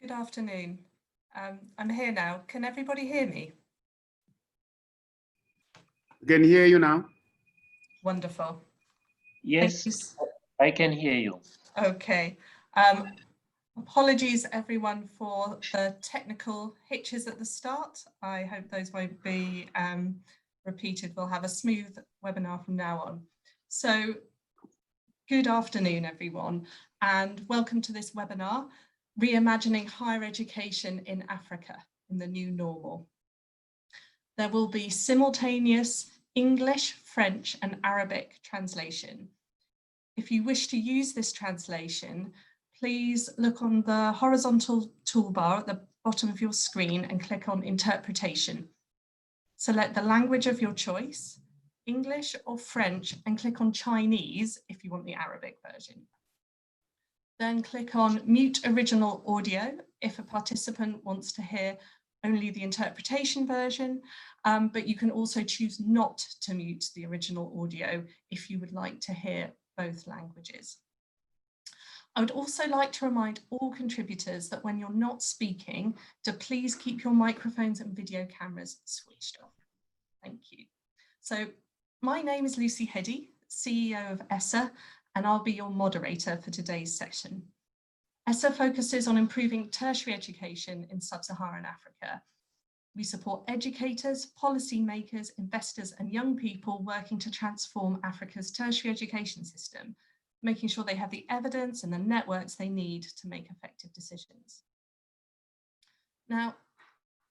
Good afternoon. I'm here now. Can everybody hear me? I can hear you now. Wonderful. Yes, I can hear you. Okay. Apologies everyone for the technical hitches at the start. I hope those won't be repeated. We'll have a smooth webinar from now on. So good afternoon everyone, and welcome to this webinar, Reimagining Higher Education in Africa in the New Normal. There will be simultaneous English, French and Arabic translation. If you wish to use this translation, please look on the horizontal toolbar at the bottom of your screen and click on Interpretation. Select the language of your choice, English or French, and click on Chinese if you want the Arabic version. Then click on Mute Original Audio if a participant wants to hear only the interpretation version, but you can also choose not to mute the original audio if you would like to hear both languages. I would also like to remind all contributors that when you're not speaking, to please keep your microphones and video cameras switched off. Thank you. So my name is Lucy Heddy, CEO of ESSA, and I'll be your moderator for today's session. ESSA focuses on improving tertiary education in sub-Saharan Africa. We support educators, policymakers, investors and young people working to transform Africa's tertiary education system, making sure they have the evidence and the networks they need to make effective decisions. Now,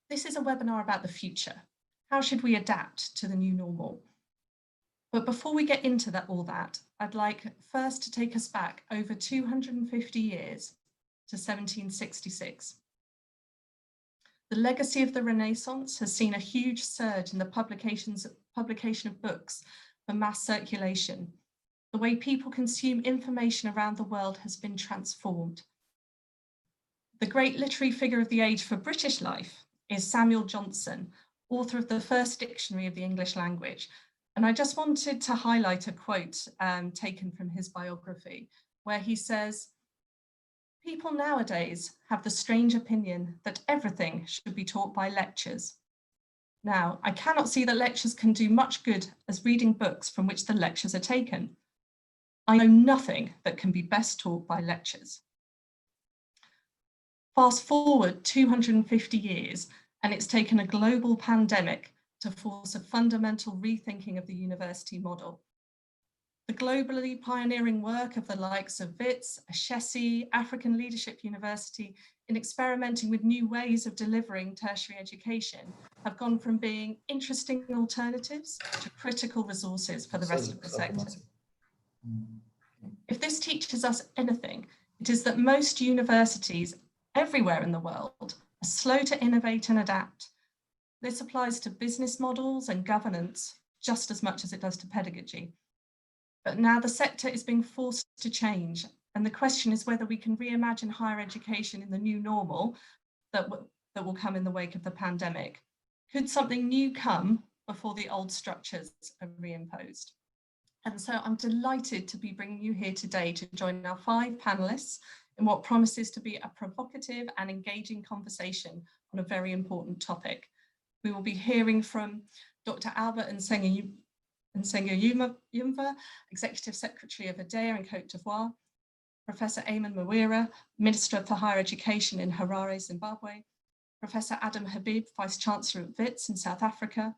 this is a webinar about the future. How should we adapt to the new normal? But before we get into all that, I'd like first to take us back over 250 years to 1766. The legacy of the Renaissance has seen a huge surge in the publication of books for mass circulation. The way people consume information around the world has been transformed. The great literary figure of the age for British life is Samuel Johnson, author of the first dictionary of the English language. And I just wanted to highlight a quote taken from his biography, where he says, "People nowadays have the strange opinion that everything should be taught by lectures. Now, I cannot see that lectures can do much good as reading books from which the lectures are taken. I know nothing that can be best taught by lectures." Fast forward 250 years, and it's taken a global pandemic to force a fundamental rethinking of the university model. The globally pioneering work of the likes of WITS, Ashesi, African Leadership University in experimenting with new ways of delivering tertiary education have gone from being interesting alternatives to critical resources for the rest of the sector. If this teaches us anything, it is that most universities everywhere in the world are slow to innovate and adapt. This applies to business models and governance just as much as it does to pedagogy. But now the sector is being forced to change, and the question is whether we can reimagine higher education in the new normal that will come in the wake of the pandemic. Could something new come before the old structures are reimposed? And so I'm delighted to be bringing you here today to join our 5 panelists in what promises to be a provocative and engaging conversation on a very important topic. We will be hearing from Dr. Albert Yumva, Executive Secretary of ADEA in Côte d'Ivoire, Professor Ayman Mawira, Minister for Higher Education in Harare, Zimbabwe, Professor Adam Habib, Vice Chancellor at WITS in South Africa,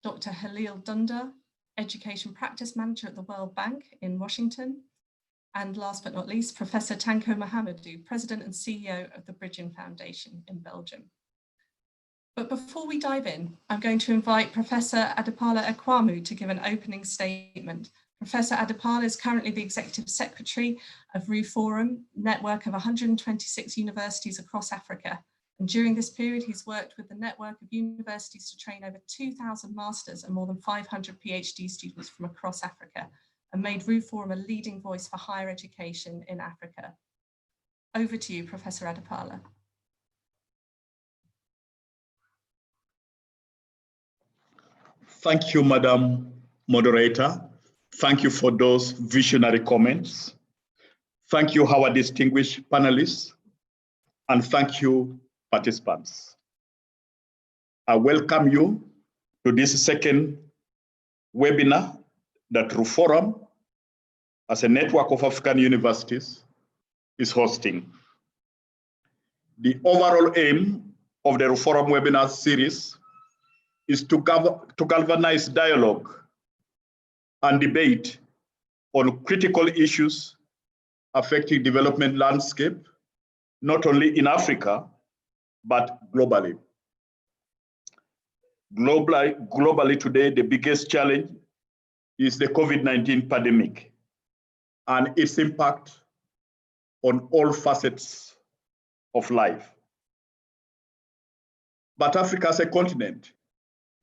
Dr. Halil Thunder, Education Practice Manager at the World Bank in Washington, and last but not least, Professor Tanko Mohamedou, President and CEO of the Bridging Foundation in Belgium. But before we dive in, I'm going to invite Professor Adepola Ekwamu to give an opening statement. Professor Adepola is currently the Executive Secretary of RU Forum, network of 126 universities across Africa. And during this period, he's worked with the network of universities to train over 2,000 masters and more than 500 PhD students from across Africa, and made RU Forum a leading voice for higher education in Africa. Over to you, Professor Adepola. Thank you, Madam Moderator. Thank you for those visionary comments. Thank you, our distinguished panelists. and thank you, participants. I welcome you to this second webinar that RUForum, as a network of African universities, is hosting. The overall aim of the RUForum webinar series is to galvanize dialogue and debate on critical issues affecting development landscape, not only in Africa, but globally. Globally today, the biggest challenge is the COVID-19 pandemic and its impact on all facets of life. But Africa as a continent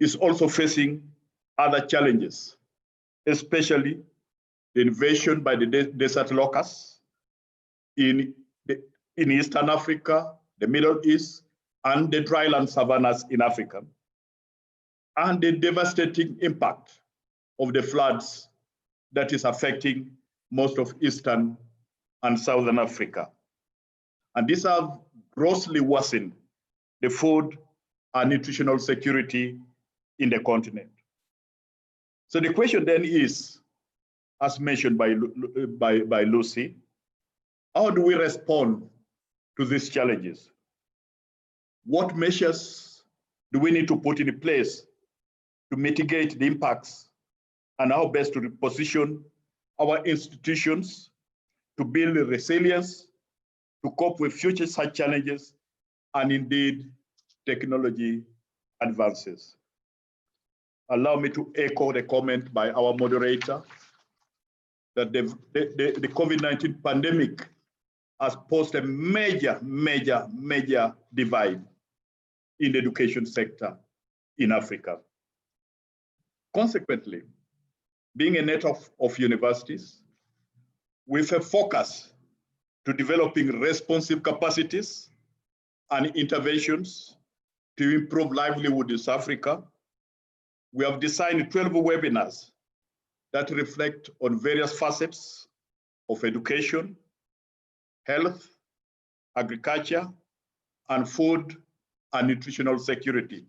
is also facing other challenges, especially the invasion by the desert locusts in Eastern Africa, the Middle East, and the dryland savannas in Africa, and the devastating impact of the floods that is affecting most of Eastern and Southern Africa. And these have grossly worsened the food and nutritional security in the continent. So the question then is, as mentioned by Lucy, how do we respond to these challenges? What measures do we need to put in place to mitigate the impacts, and how best to position our institutions to build resilience, to cope with future such challenges, and indeed technology advances? Allow me to echo the comment by our moderator that the COVID-19 pandemic has posed a major divide in the education sector in Africa. Consequently, being a network of universities with a focus to developing responsive capacities and interventions to improve livelihood in South Africa, we have designed 12 webinars that reflect on various facets of education, health, agriculture, and food and nutritional security.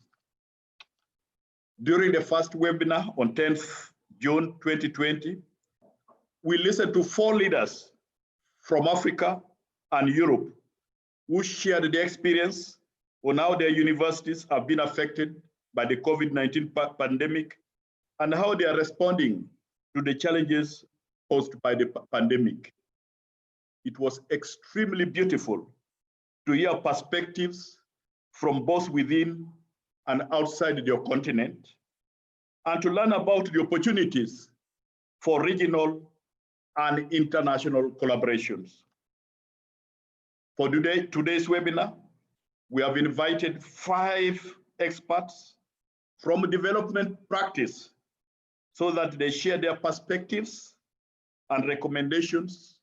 During the first webinar on 10th June 2020, we listened to 4 leaders from Africa and Europe who shared their experience on how their universities have been affected by the COVID-19 pandemic and how they are responding to the challenges posed by the pandemic. It was extremely beautiful to hear perspectives from both within and outside your continent, and to learn about the opportunities for regional and international collaborations. For today's webinar, we have invited 5 experts from development practice so that they share their perspectives and recommendations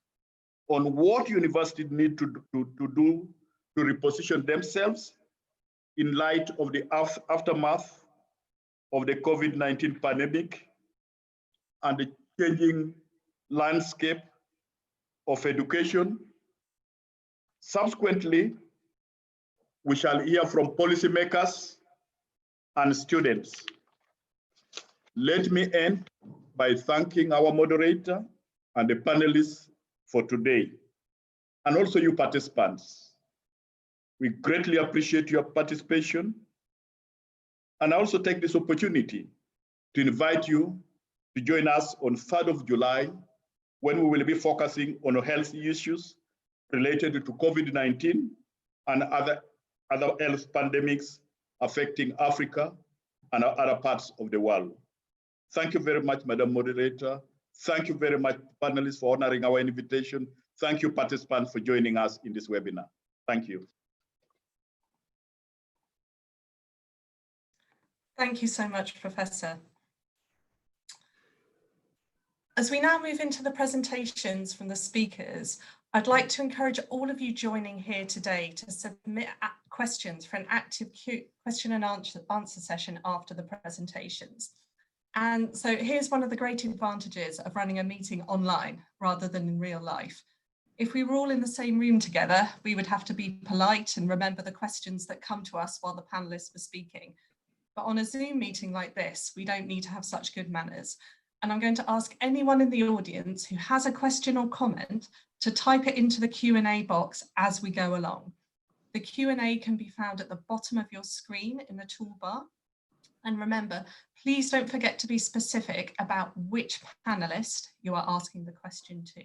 on what universities need to do to reposition themselves in light of the aftermath of the COVID-19 pandemic and the changing landscape of education. Subsequently, we shall hear from policymakers and students. Let me end by thanking our moderator and the panelists for today, and also you participants. We greatly appreciate your participation, and I also take this opportunity to invite you to join us on 3rd of July, when we will be focusing on health issues related to COVID-19 and other health pandemics affecting Africa and other parts of the world. Thank you very much, Madam Moderator. Thank you very much, panelists, for honoring our invitation. Thank you, participants, for joining us in this webinar. Thank you. Thank you so much, Professor. As we now move into the presentations from the speakers, I'd like to encourage all of you joining here today to submit questions for an active question and answer session after the presentations. And so here's one of the great advantages of running a meeting online rather than in real life. If we were all in the same room together, we would have to be polite and remember the questions that come to us while the panelists were speaking. But on a Zoom meeting like this, we don't need to have such good manners. And I'm going to ask anyone in the audience who has a question or comment to type it into the Q&A box as we go along. The Q&A can be found at the bottom of your screen in the toolbar. And remember, please don't forget to be specific about which panelist you are asking the question to.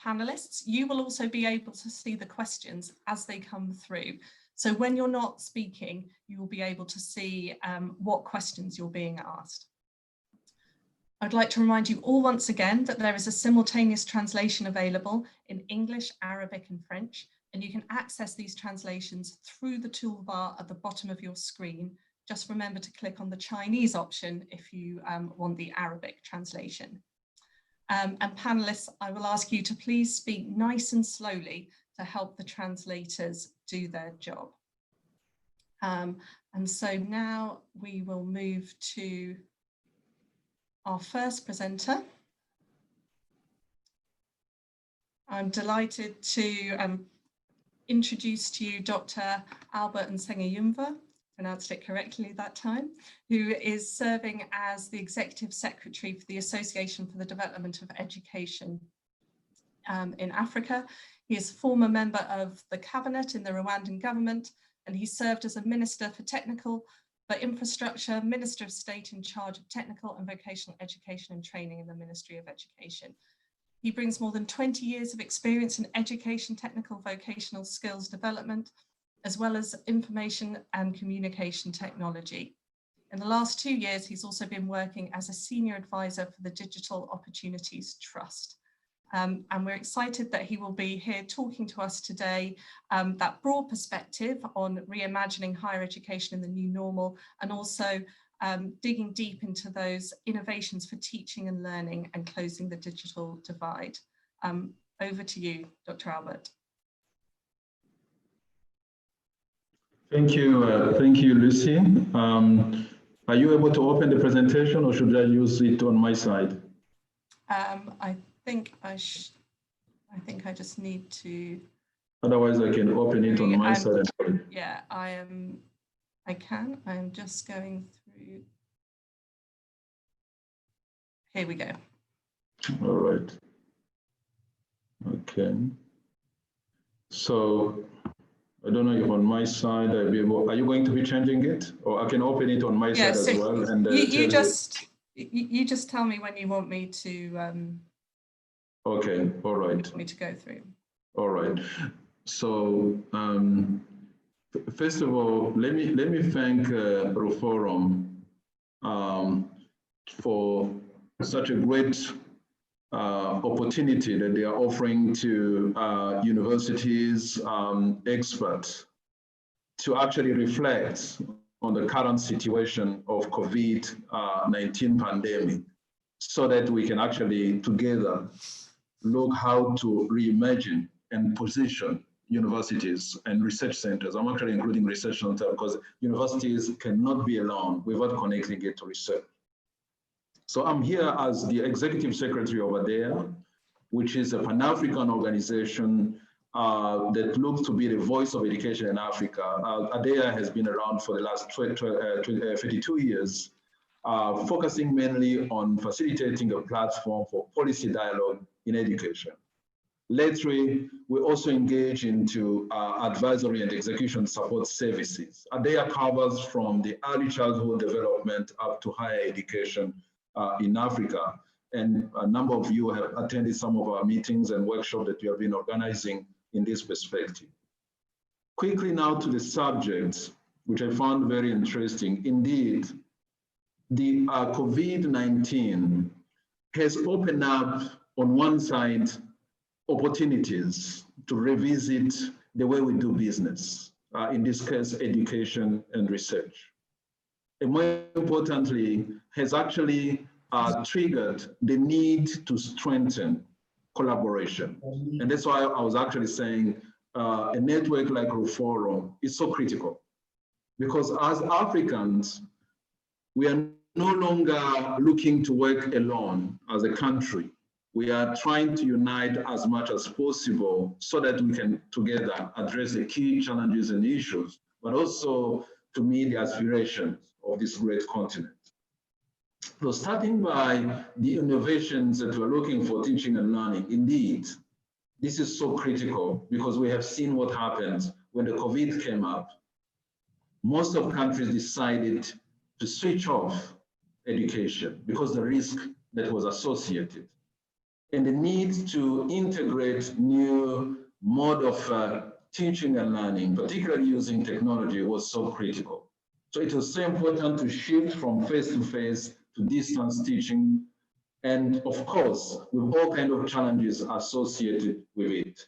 Panelists, you will also be able to see the questions as they come through. So when you're not speaking, you will be able to see what questions you're being asked. I'd like to remind you all once again that there is a simultaneous translation available in English, Arabic and French, and you can access these translations through the toolbar at the bottom of your screen. Just remember to click on the Chinese option if you want the Arabic translation. And panelists, I will ask you to please speak nice and slowly to help the translators do their job. And so now we will move to our first presenter. I'm delighted to introduce to you Dr. Albert Nsengiyumva, pronounced it correctly that time, who is serving as the Executive Secretary for the Association for the Development of Education in Africa. He is a former member of the cabinet in the Rwandan government, and he served as a Minister for Infrastructure, Minister of State in charge of technical and vocational education and training in the Ministry of Education. He brings more than 20 years of experience in education, technical, vocational skills development, as well as information and communication technology. In the last 2 years, he's also been working as a senior advisor for the Digital Opportunities Trust. And we're excited that he will be here talking to us today, that broad perspective on reimagining higher education in the new normal, and also digging deep into those innovations for teaching and learning and closing the digital divide. Over to you, Dr. Albert. Thank you, Lucy. Are you able to open the presentation, or should I use it on my side? I think I just need to. Otherwise, I can open it on my side. Yeah, I can. I'm just going through. Here we go. All right. Okay. So I don't know if on my side I'll be able. Are you going to be changing it, or I can open it on my side as well? And you just tell me when you want me to. Okay. All right. Want me to go through. All right. So first of all, let me thank Ruforum for such a great opportunity that they are offering to universities, experts, to actually reflect on the current situation of COVID-19 pandemic, so that we can actually together look how to reimagine and position universities and research centers. I'm actually including research centers because universities cannot be alone without connecting it to research. So I'm here as the executive secretary over there, which is a Pan-African organization that looks to be the voice of education in Africa. ADEA has been around for the last 32 years, focusing mainly on facilitating a platform for policy dialogue in education. Lately, we also engage into advisory and execution support services. ADEA covers from the early childhood development up to higher education in Africa. And a number of you have attended some of our meetings and workshops that we have been organizing in this perspective. Quickly now to the subject, which I found very interesting. Indeed, the COVID-19 has opened up, on one side, opportunities to revisit the way we do business, in this case, education and research. And more importantly, has actually triggered the need to strengthen collaboration. And that's why I was actually saying a network like Ruforum is so critical, because as Africans, we are no longer looking to work alone as a country. We are trying to unite as much as possible so that we can together address the key challenges and issues, but also to meet the aspirations of this great continent. So starting by the innovations that we're looking for teaching and learning, indeed, this is so critical because we have seen what happened when the COVID came up. Most of countries decided to switch off education because the risk that was associated. And the need to integrate new mode of teaching and learning, particularly using technology, was so critical. So it was so important to shift from face-to-face to distance teaching, and of course, with all kinds of challenges associated with it.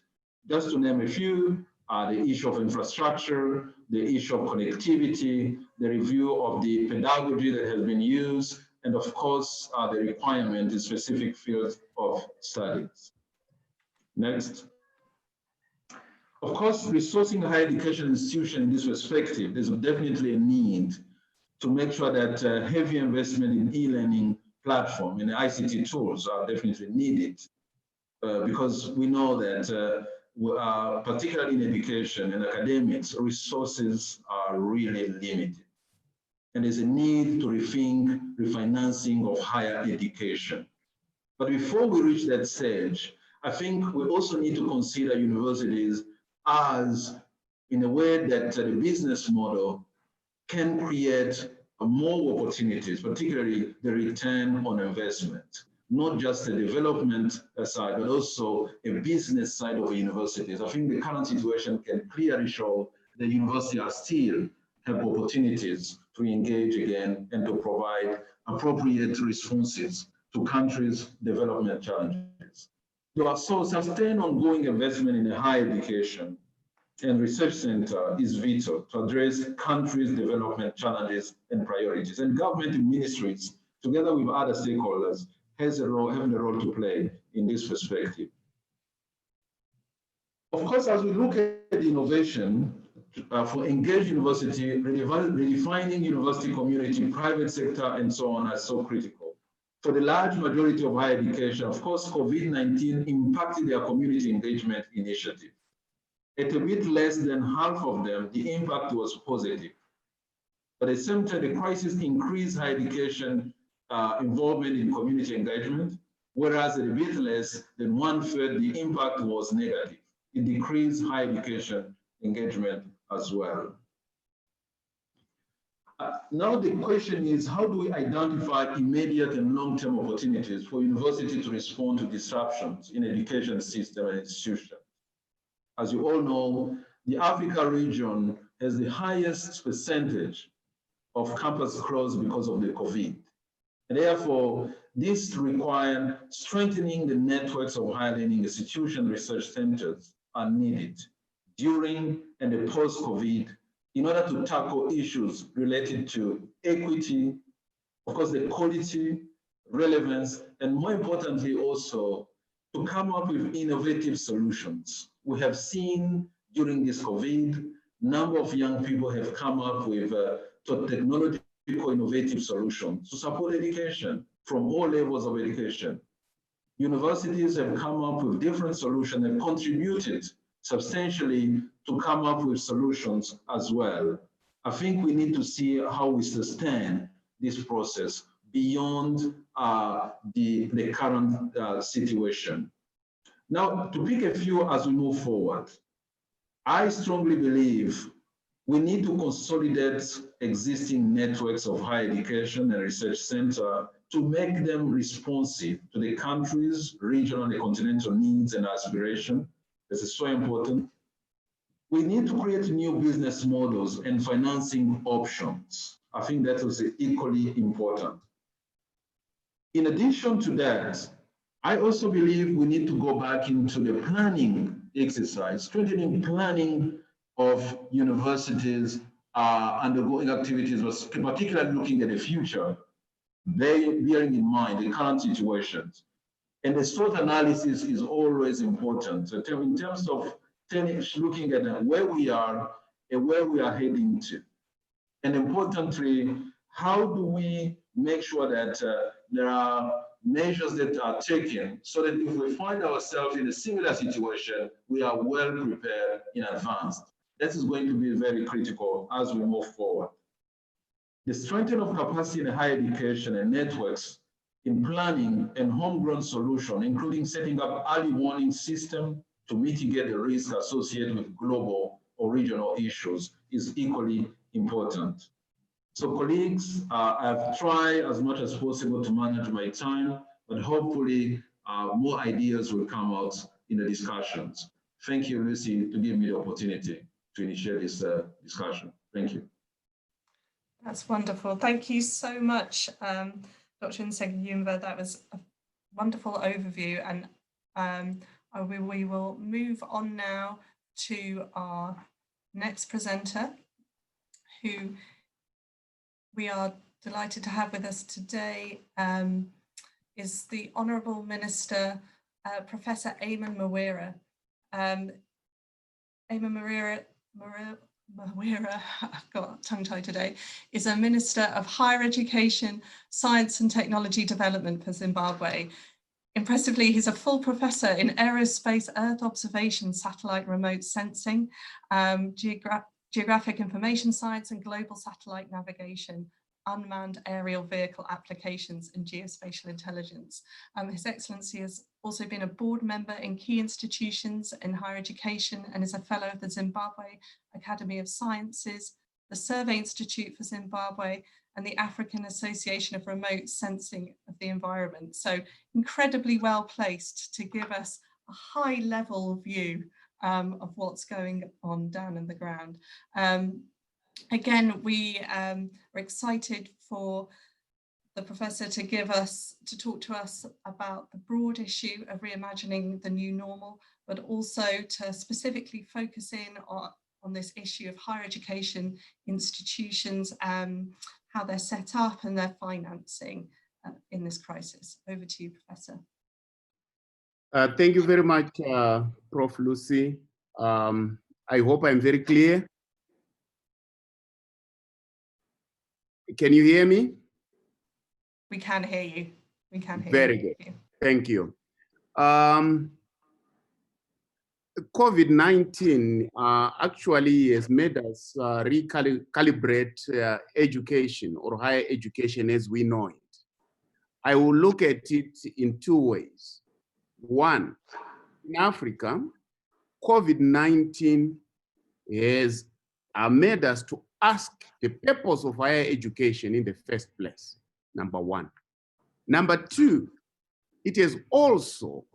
Just to name a few, the issue of infrastructure, the issue of connectivity, the review of the pedagogy that has been used, and of course, the requirement in specific fields of studies. Next. Of course, resourcing higher education institutions in this perspective, there's definitely a need to make sure that heavy investment in e-learning platform and ICT tools are definitely needed because we know that particularly in education and academics, resources are really limited. And there's a need to rethink refinancing of higher education. But before we reach that stage, I think we also need to consider universities as in a way that the business model can create more opportunities, particularly the return on investment, not just the development side, but also a business side of universities. I think the current situation can clearly show that universities are still have opportunities to engage again and to provide appropriate responses to countries' development challenges. So sustained ongoing investment in higher education and research center is vital to address countries' development challenges and priorities. And government and ministries, together with other stakeholders, having a role to play in this perspective. Of course, as we look at innovation, for engaged university, redefining university community, private sector, and so on are so critical. For the large majority of higher education, of course, COVID-19 impacted their community engagement initiative. At a bit less than half of them, the impact was positive. But at the same time, the crisis increased higher education involvement in community engagement, whereas at a bit less than 1/3, the impact was negative. It decreased higher education engagement as well. Now the question is, how do we identify immediate and long-term opportunities for university to respond to disruptions in education system and institution? As you all know, the Africa region has the highest percentage of campus closed because of the COVID. And therefore, this requires strengthening the networks of higher learning institution research centers are needed during and the post-COVID in order to tackle issues related to equity, of course, the quality, relevance, and more importantly also, to come up with innovative solutions. We have seen during this COVID, number of young people have come up with technological innovative solutions to support education from all levels of education. Universities have come up with different solutions and contributed substantially to come up with solutions as well. I think we need to see how we sustain this process beyond the current situation. Now, to pick a few as we move forward, I strongly believe we need to consolidate existing networks of higher education and research centers to make them responsive to the country's regional and continental needs and aspirations. This is so important. We need to create new business models and financing options. I think that was equally important. In addition to that, I also believe we need to go back into the planning exercise, strengthening planning of universities undergoing activities, particularly looking at the future, bearing in mind the current situations. And the SWOT analysis is always important. So in terms of looking at where we are and where we are heading to. And importantly, how do we make sure that there are measures that are taken so that if we find ourselves in a similar situation, we are well prepared in advance. That is going to be very critical as we move forward. The strengthening of capacity in higher education and networks in planning and homegrown solution, including setting up early warning system to mitigate the risk associated with global or regional issues, is equally important. So colleagues, I've tried as much as possible to manage my time, but hopefully more ideas will come out in the discussions. Thank you, Lucy, to give me the opportunity to initiate this discussion. Thank you. That's wonderful. Thank you so much, Dr. Nsengiyumva. That was a wonderful overview, and we will move on now to our next presenter, who we are delighted to have with us today, is the Honourable Minister, Professor Ayman Mawira. Ayman Mawira, I've got tongue-tied today, is a Minister of Higher Education, Science and Technology Development for Zimbabwe. Impressively, he's a full professor in aerospace, Earth observation, satellite remote sensing, geographic information science and global satellite navigation, unmanned aerial vehicle applications and geospatial intelligence. His Excellency has also been a board member in key institutions in higher education and is a fellow of the Zimbabwe Academy of Sciences, the Survey Institute for Zimbabwe, and the African Association of Remote Sensing of the Environment. So incredibly well placed to give us a high level view of what's going on down in the ground. Again, we are excited for the professor to talk to us about the broad issue of reimagining the new normal, but also to specifically focus in on this issue of higher education institutions, how they're set up and their financing in this crisis. Over to you, Professor. Thank you very much, Prof. Lucy. I hope I'm very clear. Can you hear me? We can hear you. We can hear very you. Very good. Thank you. COVID-19 actually has made us recalibrate education or higher education as we know it. I will look at it in two ways. One, in Africa, COVID-19 has made us to ask the purpose of higher education in the first place, number one. Number two, it has also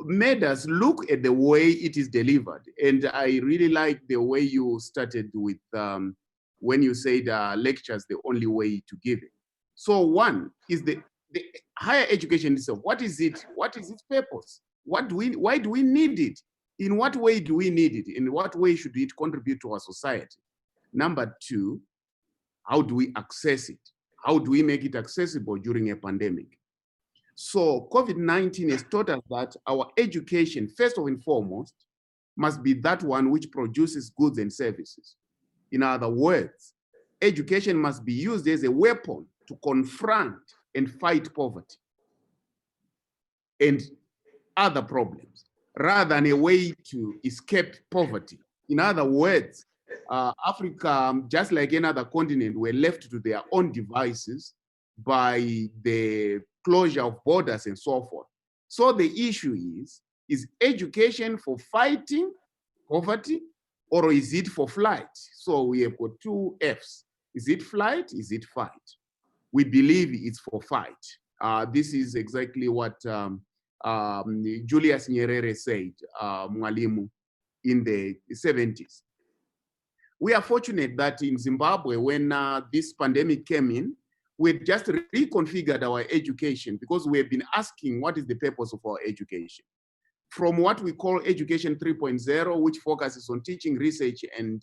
made us look at the way it is delivered. And I really like the way you started with when you said lectures, the only way to give it. So one is the higher education itself. What is it? What is its purpose? Why do we need it? In what way do we need it? In what way should it contribute to our society? Number two, how do we access it? How do we make it accessible during a pandemic? So COVID-19 has taught us that our education, first and foremost, must be that one which produces goods and services. In other words, education must be used as a weapon to confront and fight poverty and other problems, rather than a way to escape poverty. In other words, Africa, just like any other continent, were left to their own devices by the closure of borders and so forth. So the issue is education for fighting poverty, or is it for flight? So we have got two Fs. Is it flight? Is it fight? We believe it's for fight. This is exactly what Julius Nyerere said, Mwalimu, in the 70s. We are fortunate that in Zimbabwe, when this pandemic came in, we just reconfigured our education because we have been asking what is the purpose of our education. From what we call Education 3.0, which focuses on teaching, research, and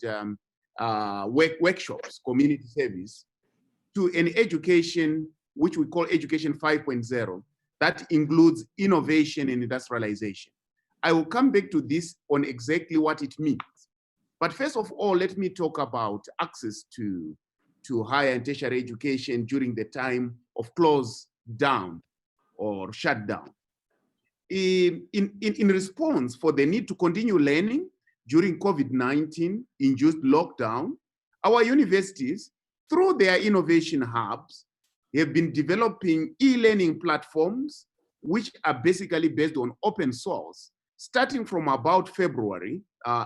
workshops, community service, to an education which we call Education 5.0, that includes innovation and industrialization. I will come back to this on exactly what it means. But first of all, let me talk about access to higher and tertiary education during the time of close down or shut down. In response for the need to continue learning during COVID-19 induced lockdown, our universities, through their innovation hubs, have been developing e-learning platforms, which are basically based on open source, starting from about February.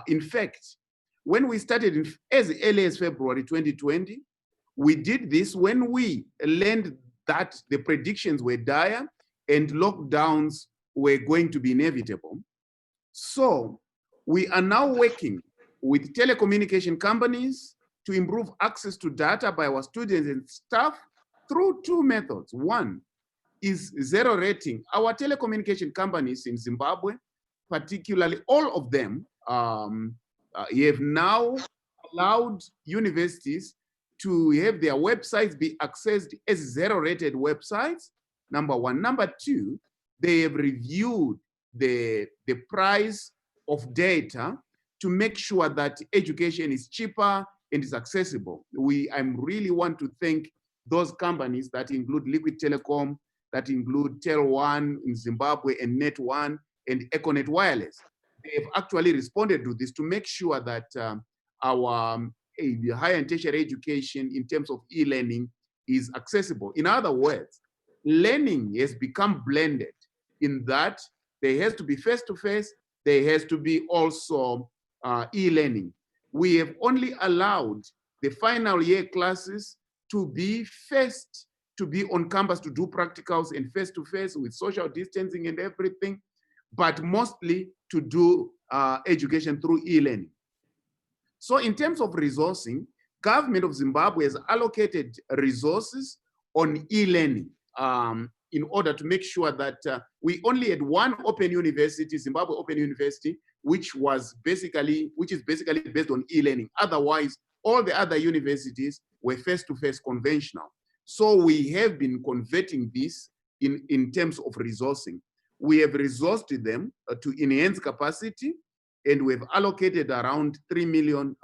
In fact, when we started as early as February 2020, we did this when we learned that the predictions were dire and lockdowns were going to be inevitable. So we are now working with telecommunication companies to improve access to data by our students and staff through two methods. One is zero rating. Our telecommunication companies in Zimbabwe, particularly all of them, have now allowed universities to have their websites be accessed as zero-rated websites, number one. Number two, they have reviewed the price of data to make sure that education is cheaper and is accessible. I really want to thank those companies that include Liquid Telecom, that include Tel1 in Zimbabwe and Net1 and Econet Wireless. They have actually responded to this to make sure that our higher and tertiary education in terms of e-learning is accessible. In other words, learning has become blended in that there has to be face-to-face, there has to be also e-learning. We have only allowed the final year classes to be first to be on campus to do practicals and face-to-face with social distancing and everything, but mostly to do education through e-learning. So in terms of resourcing, government of Zimbabwe has allocated resources on e-learning in order to make sure that we only had one open university, Zimbabwe Open University, which is basically based on e-learning. Otherwise, all the other universities were face-to-face conventional. So we have been converting this in terms of resourcing. We have resourced them to enhance capacity, and we've allocated around $3 million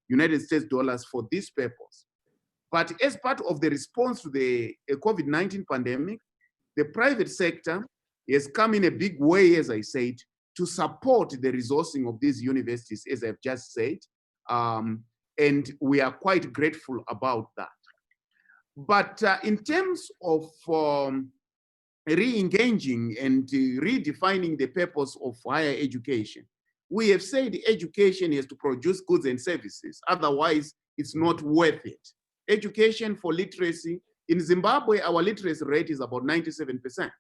United States dollars for this purpose. But as part of the response to the COVID-19 pandemic, the private sector has come in a big way, as I said, to support the resourcing of these universities, as I've just said. And we are quite grateful about that. But in terms of re-engaging and redefining the purpose of higher education, we have said education has to produce goods and services, otherwise it's not worth it. Education for literacy, in Zimbabwe, our literacy rate is about 97%.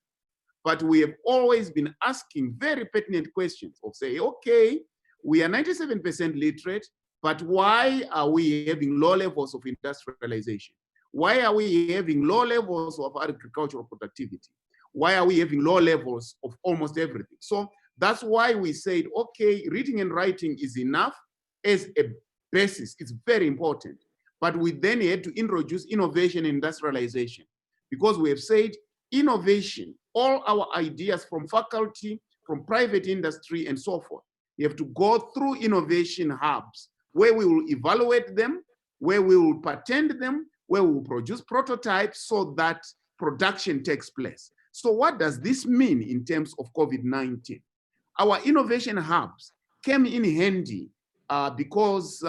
But we have always been asking very pertinent questions of say, okay, we are 97% literate, but why are we having low levels of industrialization? Why are we having low levels of agricultural productivity? Why are we having low levels of almost everything? So that's why we said, okay, reading and writing is enough as a basis. It's very important. But we then had to introduce innovation and industrialization, because we have said innovation, all our ideas from faculty, from private industry and so forth, you have to go through innovation hubs where we will evaluate them, where we will patent them, where we will produce prototypes so that production takes place. So what does this mean in terms of COVID-19? Our innovation hubs came in handy because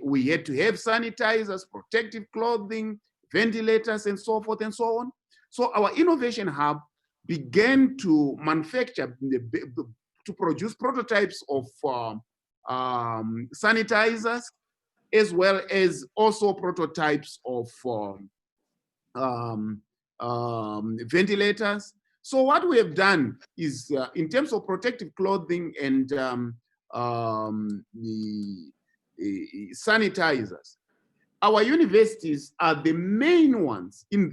we had to have sanitizers, protective clothing, ventilators, and so forth and so on. So our innovation hub began to manufacture, to produce prototypes of sanitizers, as well as also prototypes of ventilators. So what we have done is, in terms of protective clothing and the sanitizers, our universities are the main ones in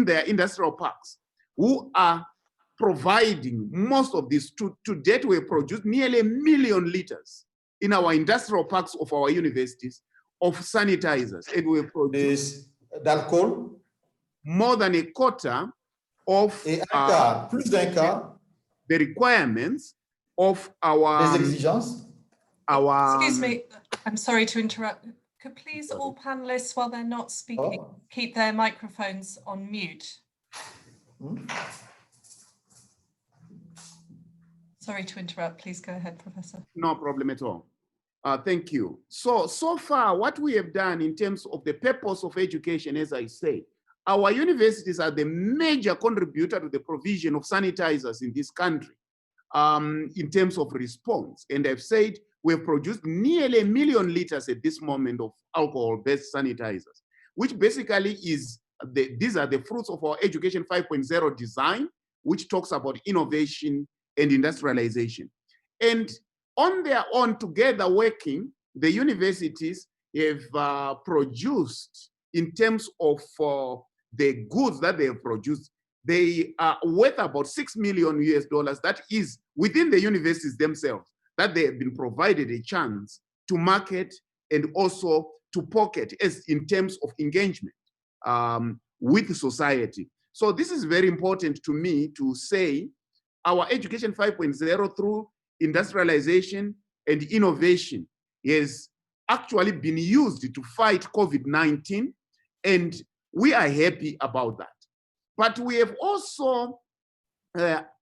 their industrial parks who are providing most of this. To date, we have produced nearly 1 million liters in our industrial parks of our universities of sanitizers, and we have produced d'alcool more than a quarter of plus d'un quart the requirements of our des exigences. Excuse me, I'm sorry to interrupt. Could please all panelists, while they're not speaking, keep their microphones on mute? Sorry to interrupt. Please go ahead, Professor. No problem at all. Thank you. So far, what we have done in terms of the purpose of education, as I say, our universities are the major contributor to the provision of sanitizers in this country in terms of response. And I've said we have produced nearly 1 million liters at this moment of alcohol-based sanitizers, which basically is, these are the fruits of our Education 5.0 design, which talks about innovation and industrialization. And on their own, together working, the universities have produced, in terms of the goods that they have produced, they are worth about $6 million US. That is within the universities themselves, that they have been provided a chance to market and also to pocket as in terms of engagement with society. So this is very important to me to say our Education 5.0 through industrialization and innovation has actually been used to fight COVID-19, and we are happy about that. But we have also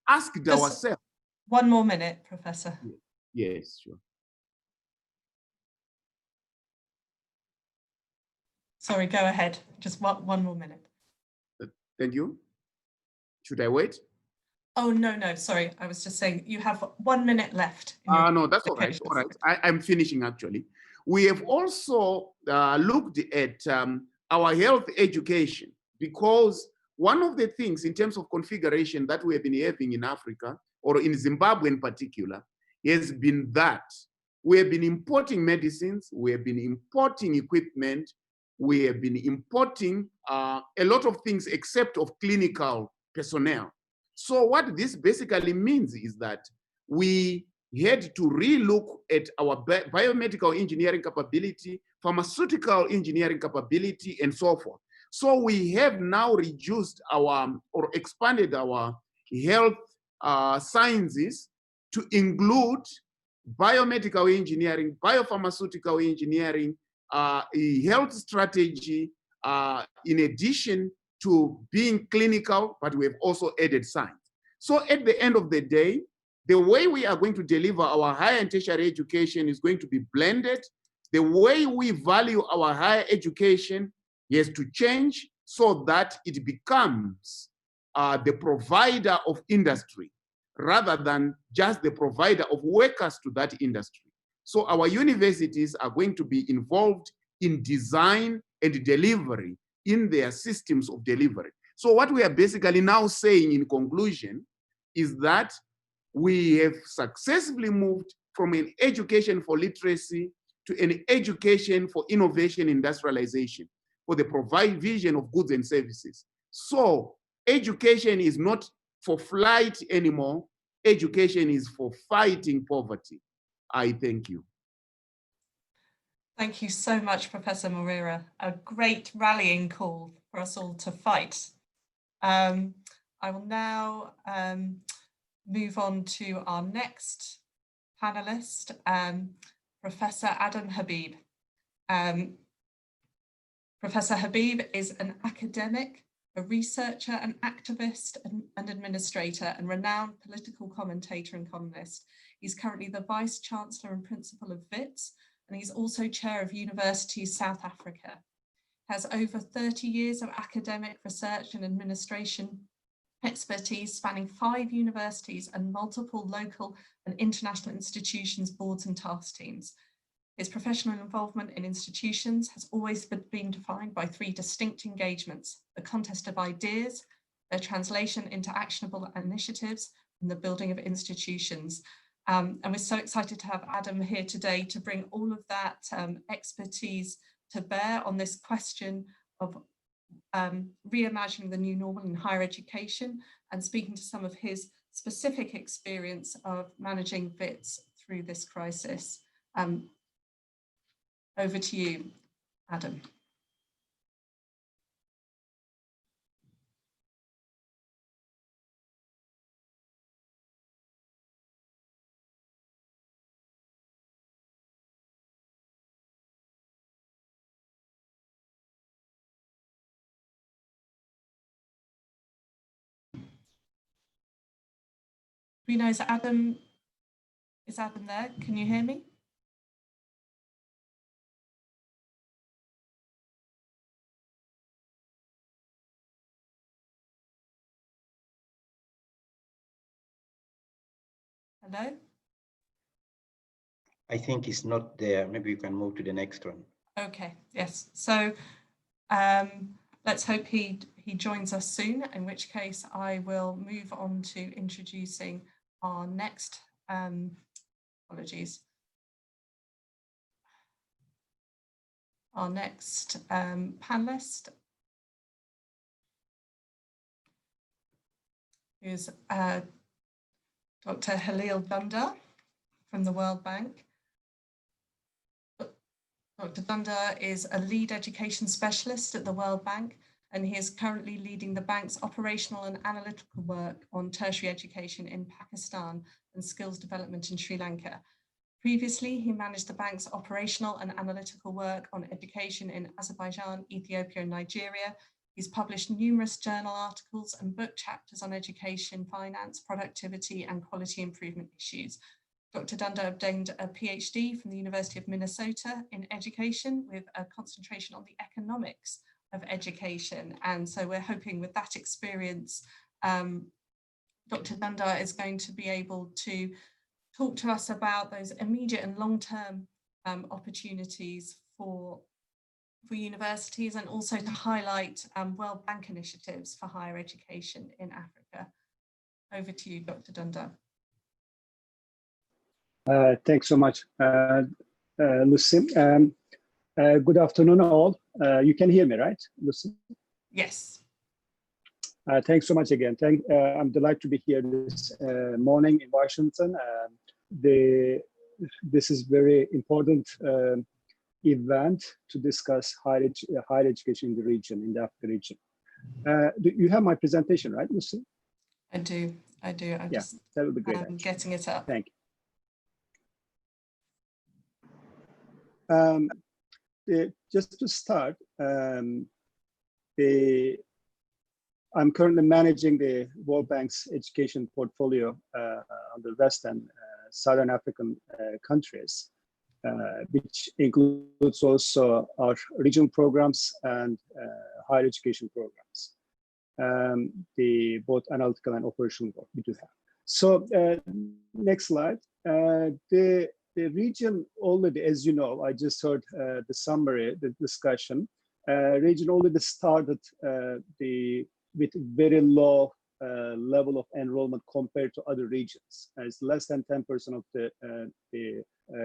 asked ourselves. 1 more minute, Professor. Yes, sure. Sorry, go ahead. Just one more minute. Thank you. Should I wait? Oh, no, sorry. I was just saying you have 1 minute left. No, that's all right. All right. I'm finishing actually. We have also looked at our health education, because one of the things in terms of configuration that we have been having in Africa, or in Zimbabwe in particular, has been that we have been importing medicines, we have been importing equipment, we have been importing a lot of things except of clinical personnel. So what this basically means is that we had to relook at our biomedical engineering capability, pharmaceutical engineering capability, and so forth. So we have now reduced our, or expanded our health sciences to include biomedical engineering, biopharmaceutical engineering, health strategy, in addition to being clinical, but we have also added science. So at the end of the day, the way we are going to deliver our higher and tertiary education is going to be blended. The way we value our higher education has to change so that it becomes the provider of industry rather than just the provider of workers to that industry. So our universities are going to be involved in design and delivery in their systems of delivery. So what we are basically now saying in conclusion is that we have successfully moved from an education for literacy to an education for innovation industrialization, for the provision of goods and services. So education is not for flight anymore. Education is for fighting poverty. I thank you. Thank you so much, Professor Moreira. A great rallying call for us all to fight. I will now move on to our next panelist, Professor Adam Habib. Professor Habib is an academic, a researcher, an activist, and administrator, and renowned political commentator and columnist. He's currently the Vice Chancellor and Principal of WITS, and he's also Chair of Universities South Africa. Has over 30 years of academic research and administration expertise spanning 5 universities and multiple local and international institutions, boards and task teams. His professional involvement in institutions has always been defined by 3 distinct engagements: the contest of ideas, their translation into actionable initiatives, and the building of institutions. And we're so excited to have Adam here today to bring all of that expertise to bear on this question of reimagining the new normal in higher education, and speaking to some of his specific experience of managing WITS through this crisis. Over to you, Adam. we know, is Adam there? Can you hear me? Hello? I think it's not there. Maybe you can move to the next one. Okay, yes. So let's hope he joins us soon, in which case I will move on to introducing our next, apologies, our next panelist, who's Dr. Halil Thunder from the World Bank. Dr. Thunder is a lead education specialist at the World Bank, and he is currently leading the bank's operational and analytical work on tertiary education in Pakistan and skills development in Sri Lanka. Previously, he managed the bank's operational and analytical work on education in Azerbaijan, Ethiopia, and Nigeria. He's published numerous journal articles and book chapters on education, finance, productivity, and quality improvement issues. Dr. Thunder obtained a PhD from the University of Minnesota in education with a concentration on the economics of education. And so we're hoping with that experience, Dr. Thunder is going to be able to talk to us about those immediate and long-term opportunities for universities, and also to highlight World Bank initiatives for higher education in Africa. Over to you, Dr. Thunder. Thanks so much, Lucy. Good afternoon, all. You can hear me, right, Lucy? Yes. Thanks so much again. I'm delighted to be here this morning in Washington. This is very important event to discuss higher education in the region, in the Africa region. You have my presentation, right, Lucy? I do. I'm just that would be great. Getting it up. Thank you. Just to start, I'm currently managing the World Bank's education portfolio on the West and Southern African countries, which includes also our regional programs and higher education programs, both analytical and operational work we do have. So next slide. The region already, as you know, I just heard the summary, the discussion, region already started with very low level of enrollment compared to other regions. It's less than 10% of the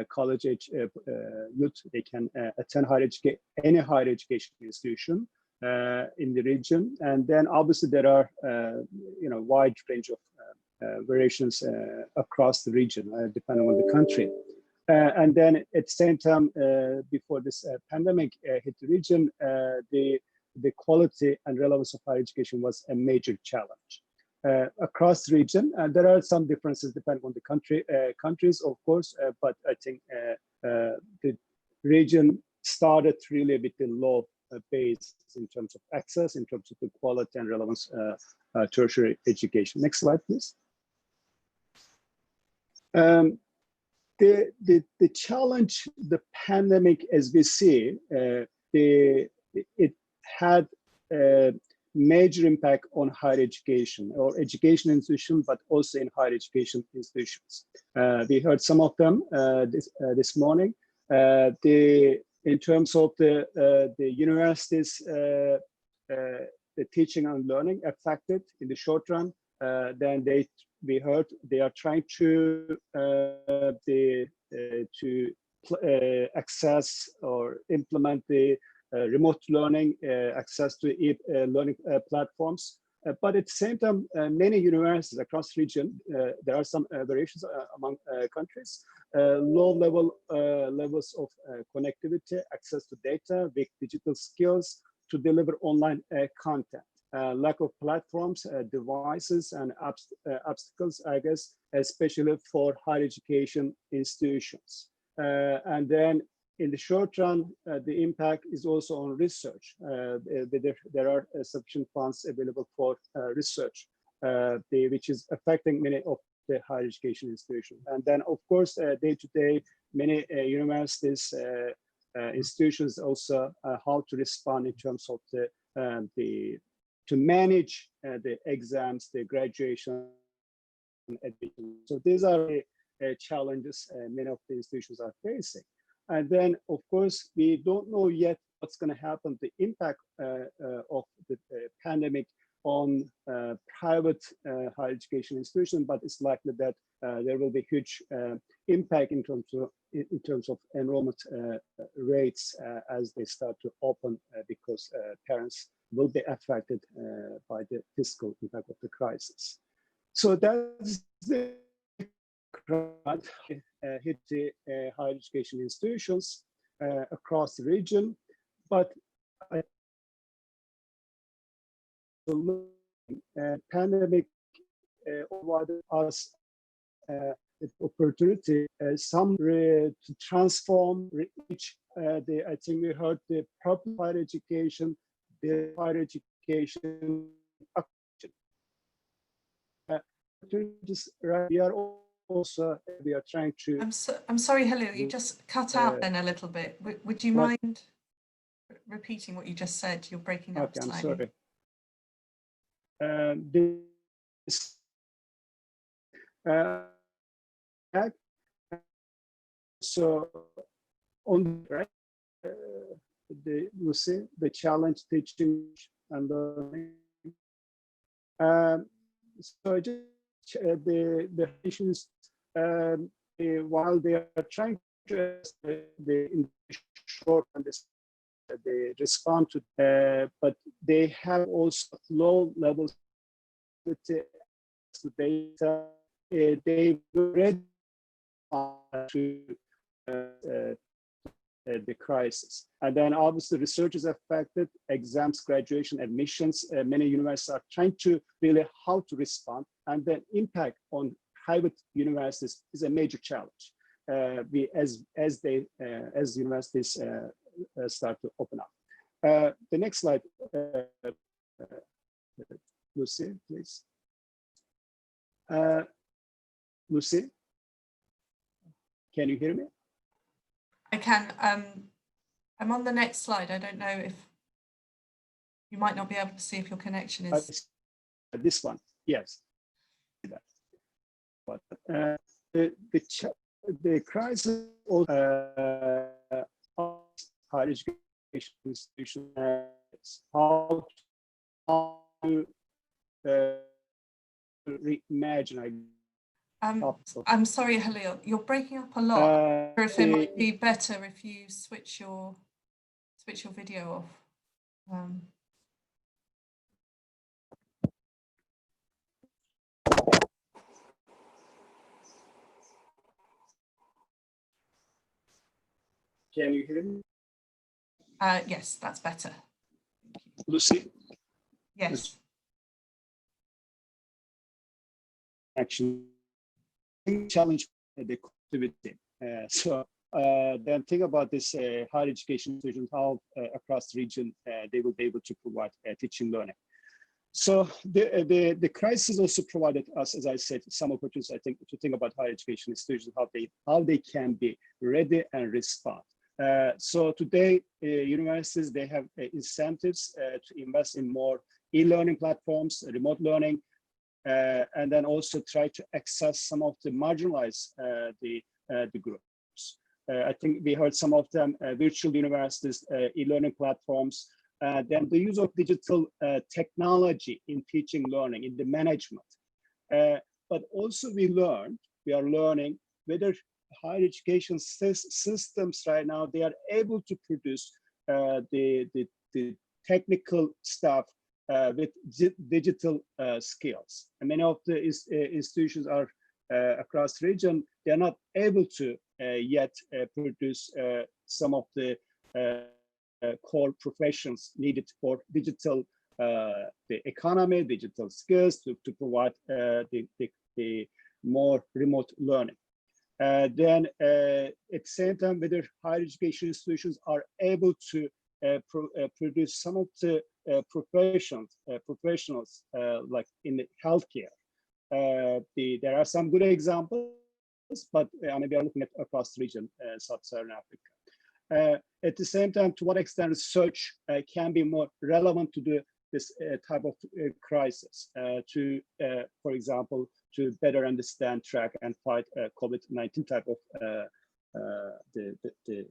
college age youth, they can attend any higher education institution in the region. And then obviously there are wide range of variations across the region, depending on the country. And then at the same time, before this pandemic hit the region, the quality and relevance of higher education was a major challenge. Across the region, there are some differences depending on the countries, of course, but I think the region started really with the low base in terms of access, in terms of the quality and relevance tertiary education. Next slide, please. The challenge, the pandemic, as we see, it had a major impact on higher education or education institutions, but also in higher education institutions. We heard some of them this morning. In terms of the universities, the teaching and learning affected in the short run. Then we heard they are trying to access or implement the remote learning, access to learning platforms. But at the same time, many universities across the region, there are some variations among countries, low levels of connectivity, access to data, with digital skills to deliver online content. Lack of platforms, devices, and obstacles, I guess, especially for higher education institutions. And then in the short run, the impact is also on research. There are sufficient funds available for research. which is affecting many of the higher education institutions. And then, of course, day to day, many universities, institutions also how to respond in terms of to manage the exams, the graduation, admission. So these are the challenges many of the institutions are facing. And then, of course, we don't know yet what's going to happen, the impact of the pandemic on private higher education institutions, but it's likely that there will be huge impact in terms of enrollment rates as they start to open, because parents will be affected by the fiscal impact of the crisis. So that's the hit the higher education institutions across the region, but the pandemic provided us the opportunity, to transform, reach the. I think we heard the public higher education, the higher education. We are trying to. I'm sorry, Halil, you just cut out then a little bit. Would you mind repeating what you just said? You're breaking up slightly. I'm sorry. So on right, you see the challenge teaching and learning. So just the patients, while they are trying to the short and they respond to, but they have also low levels of data. They read to the crisis, and then obviously research is affected, exams, graduation, admissions. Many universities are trying to really how to respond, and the impact on private universities is a major challenge. As universities start to open up. The next slide, Lucy, please. Lucy, can you hear me? I can. I'm on the next slide. I don't know if you might not be able to see if your connection is. This one, yes. But the crisis of higher education institutions, how to reimagine. I'm sorry, Halil, you're breaking up a lot. Or if it might be better if you switch your video off. Can you hear me? Yes, that's better. Lucy? Yes. Actually, challenge the connectivity. Then think about this higher education institutions, how across the region they will be able to provide teaching learning. So the crisis also provided us, as I said, some opportunities, I think, to think about higher education institutions, how they can be ready and respond. So today, universities, they have incentives to invest in more e-learning platforms, remote learning, and then also try to access some of the marginalized the groups. I think we heard some of them, virtual universities, e-learning platforms, then the use of digital technology in teaching, learning, in the management. But also we are learning whether higher education systems right now, they are able to produce the technical stuff with digital skills. And many of the institutions are across the region, they're not able to yet produce some of the core professions needed for digital the economy, digital skills to provide the more remote learning. Then at the same time, whether higher education institutions are able to produce some of the professionals like in the healthcare. There are some good examples, but maybe I'm looking at across the region, sub-Saharan Africa. At the same time, to what extent research can be more relevant to this type of crisis, for example, to better understand, track, and fight COVID-19 type of the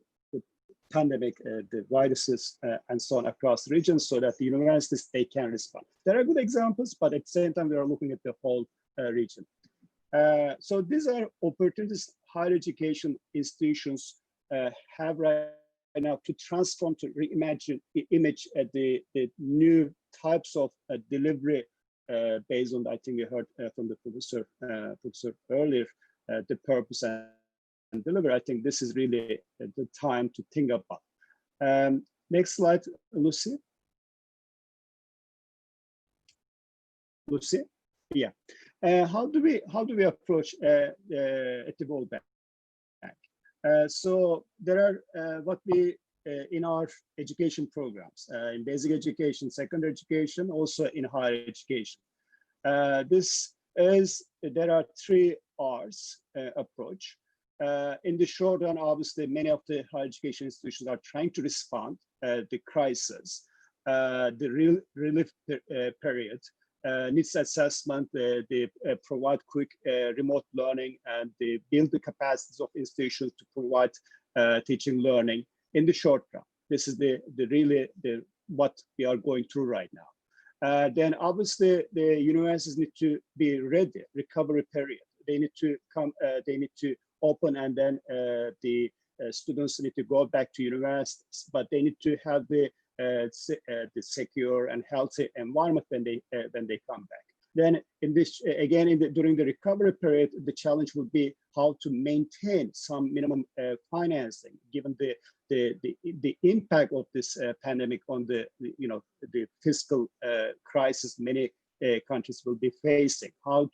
pandemic, the viruses, and so on across the region, so that the universities, they can respond. There are good examples, but at the same time, we are looking at the whole region. So these are opportunities higher education institutions have right now to transform, to reimagine, image the new types of delivery based on, I think you heard from the professor earlier, the purpose and delivery. I think this is really the time to think about. Next slide, Lucy. Lucy, yeah. How do we approach at the World Bank? So there are what we in our education programs, in basic education, secondary education, also in higher education. There are 3 R's approach. In the short run, obviously, many of the higher education institutions are trying to respond the crisis, the relief period, needs assessment, they provide quick remote learning, and they build the capacities of institutions to provide teaching learning in the short run. This is what we are going through right now. Then obviously the universities need to be ready, recovery period. They need to come, they need to open, and then the students need to go back to universities, but they need to have the secure and healthy environment when they come back. Then in this, again, during the recovery period, the challenge will be how to maintain some minimum financing, given the impact of this pandemic on the fiscal crisis many countries will be facing. How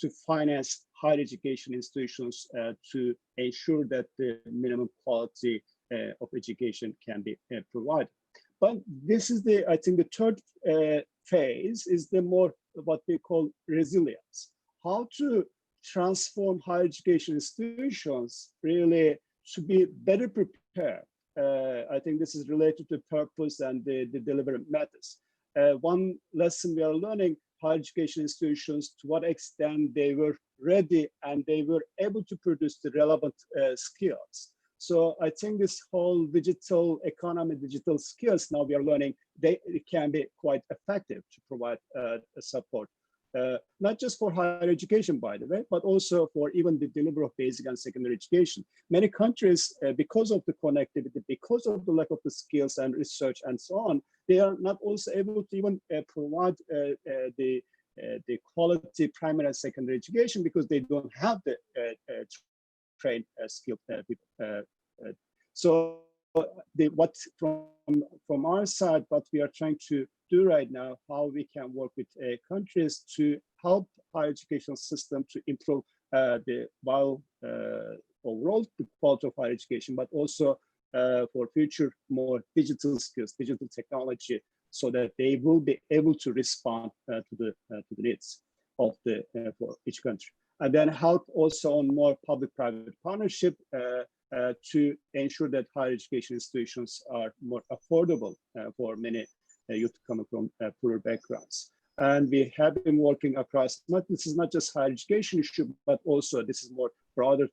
to finance higher education institutions to ensure that the minimum quality of education can be provided. But this is I think the third phase is the more what we call resilience. How to transform higher education institutions really to be better prepared. I think this is related to purpose and the delivery methods. One lesson we are learning, higher education institutions, to what extent they were ready and they were able to produce the relevant skills. So I think this whole digital economy, digital skills now we are learning, it can be quite effective to provide support, not just for higher education, by the way, but also for even the delivery of basic and secondary education. Many countries, because of the connectivity, because of the lack of the skills and research and so on, they are not also able to even provide the quality primary and secondary education because they don't have the trained skilled people. So from our side, what we are trying to do right now, how we can work with countries to help higher education system to improve overall the quality of higher education, but also for future more digital skills, digital technology, so that they will be able to respond to the needs of for each country. And then help also on more public-private partnership to ensure that higher education institutions are more affordable for many youth coming from poorer backgrounds. And we have been working across, this is not just higher education issue, but also this is more broader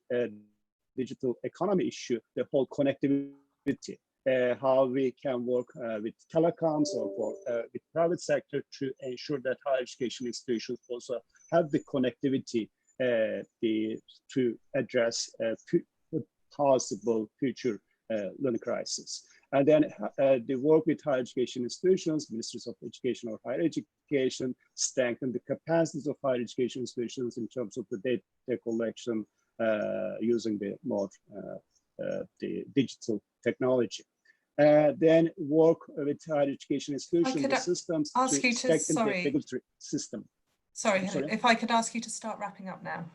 digital economy issue, the whole connectivity, how we can work with telecoms or with private sector to ensure that higher education institutions also have the connectivity to address possible future learning crisis. And then the work with higher education institutions, ministries of education or higher education, strengthen the capacities of higher education institutions in terms of the data collection using the more the digital technology. Then work with higher education institutions, the systems to strengthen the regulatory system. Sorry, if I could ask you to start wrapping up now.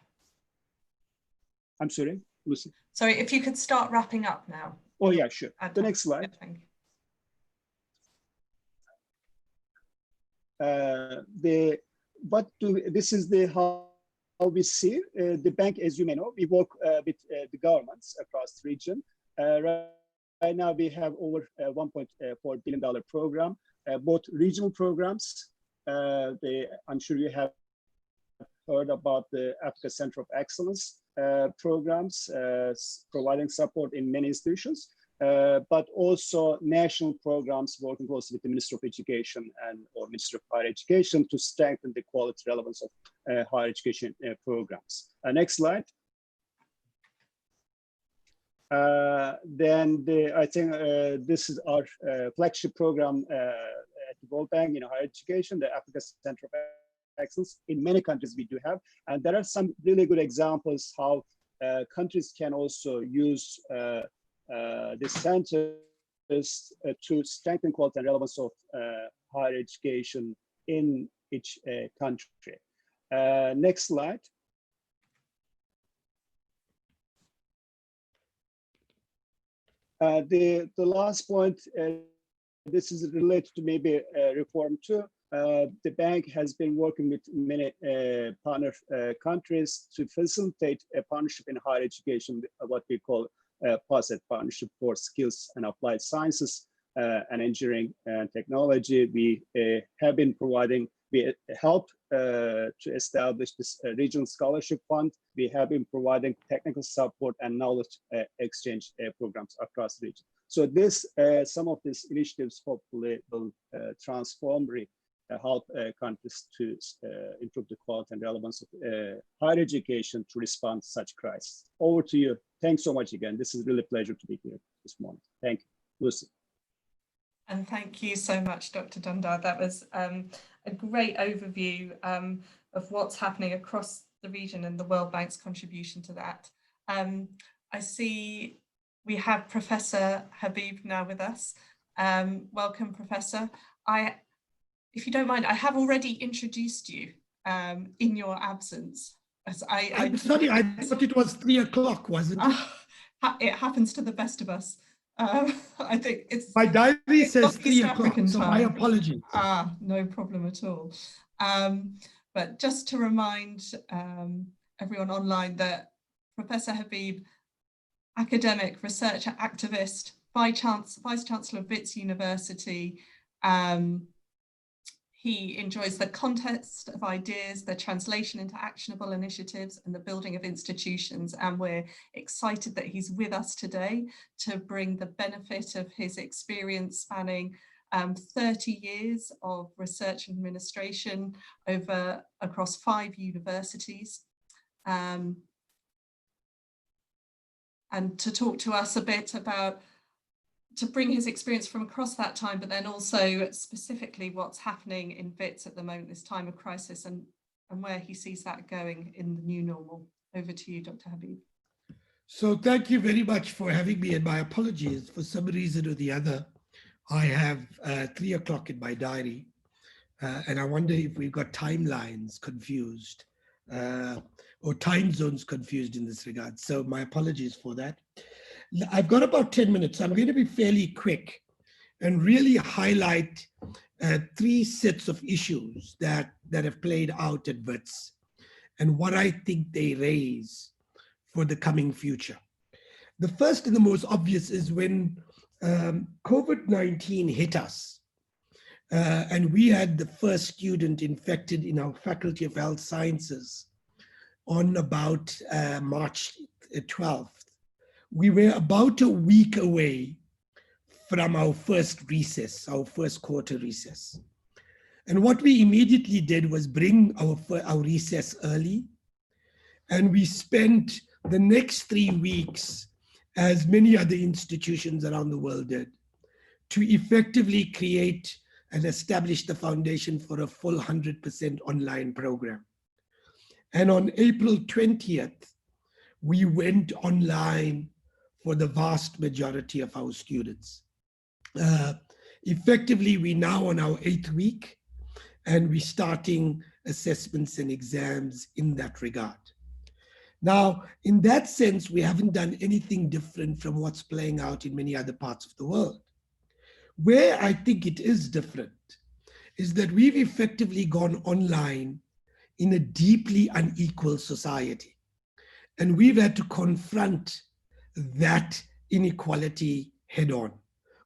I'm sorry, Lucy. Sorry, if you could start wrapping up now. Oh yeah, sure. The next slide. Thank you. This is the how we see the bank. As you may know, we work with the governments across the region. Right now, we have over $1.4 billion program, both regional programs. I'm sure you have heard about the Africa Center of Excellence programs, providing support in many institutions, but also national programs working closely with the Minister of Education or Minister of Higher Education to strengthen the quality relevance of higher education programs. Next slide. I think this is our flagship program at the World Bank in higher education, the Africa Center of Excellence. In many countries we do have, and there are some really good examples how countries can also use this centers to strengthen quality and relevance of higher education in each country. Next slide. The last point, this is related to maybe reform too. The bank has been working with many partner countries to facilitate a partnership in higher education, what we call PASET, Partnership for Skills and Applied Sciences and Engineering and Technology. We have been providing, we help to establish this regional scholarship fund. We have been providing technical support and knowledge exchange programs across the region. So this, some of these initiatives hopefully will help countries to improve the quality and relevance of higher education to respond to such crises. Over to you. Thanks so much again. This is really a pleasure to be here this morning. Thank you, Lucy. And thank you so much, Dr. Thunder. That was a great overview of what's happening across the region and the World Bank's contribution to that. I see we have Professor Habib now with us. Welcome, Professor. If you don't mind, I have already introduced you in your absence. I'm sorry, I thought it was 3 o'clock, wasn't it? It happens to the best of us. I think it's my diary says 3 East o'clock, African so time. my apologies. No problem at all. But just to remind everyone online that Professor Habib, academic, researcher, activist, Vice Chancellor of Wits University, he enjoys the contest of ideas, the translation into actionable initiatives, and the building of institutions. And we're excited that he's with us today to bring the benefit of his experience spanning 30 years of research and administration across 5 universities. And to talk to us a bit about, to bring his experience from across that time, but then also specifically what's happening in WITS at the moment, this time of crisis, and where he sees that going in the new normal. Over to you, Dr. Habib. So thank you very much for having me, and my apologies. For some reason or the other, I have 3 o'clock in my diary, and I wonder if we've got timelines confused or time zones confused in this regard. So my apologies for that. I've got about 10 minutes. I'm going to be fairly quick and really highlight 3 sets of issues that have played out at WITS and what I think they raise for the coming future. The first and the most obvious is when COVID-19 hit us and we had the first student infected in our Faculty of Health Sciences on about March 12th. We were about a week away from our first recess, our first quarter recess. And what we immediately did was bring our recess early. And we spent the next 3 weeks, as many other institutions around the world did, to effectively create and establish the foundation for a full 100% online program. And on April 20th, we went online for the vast majority of our students. Effectively, we're now on our 8th week, and we're starting assessments and exams in that regard. Now, in that sense, we haven't done anything different from what's playing out in many other parts of the world. Where I think it is different is that we've effectively gone online in a deeply unequal society. And we've had to confront that inequality head on.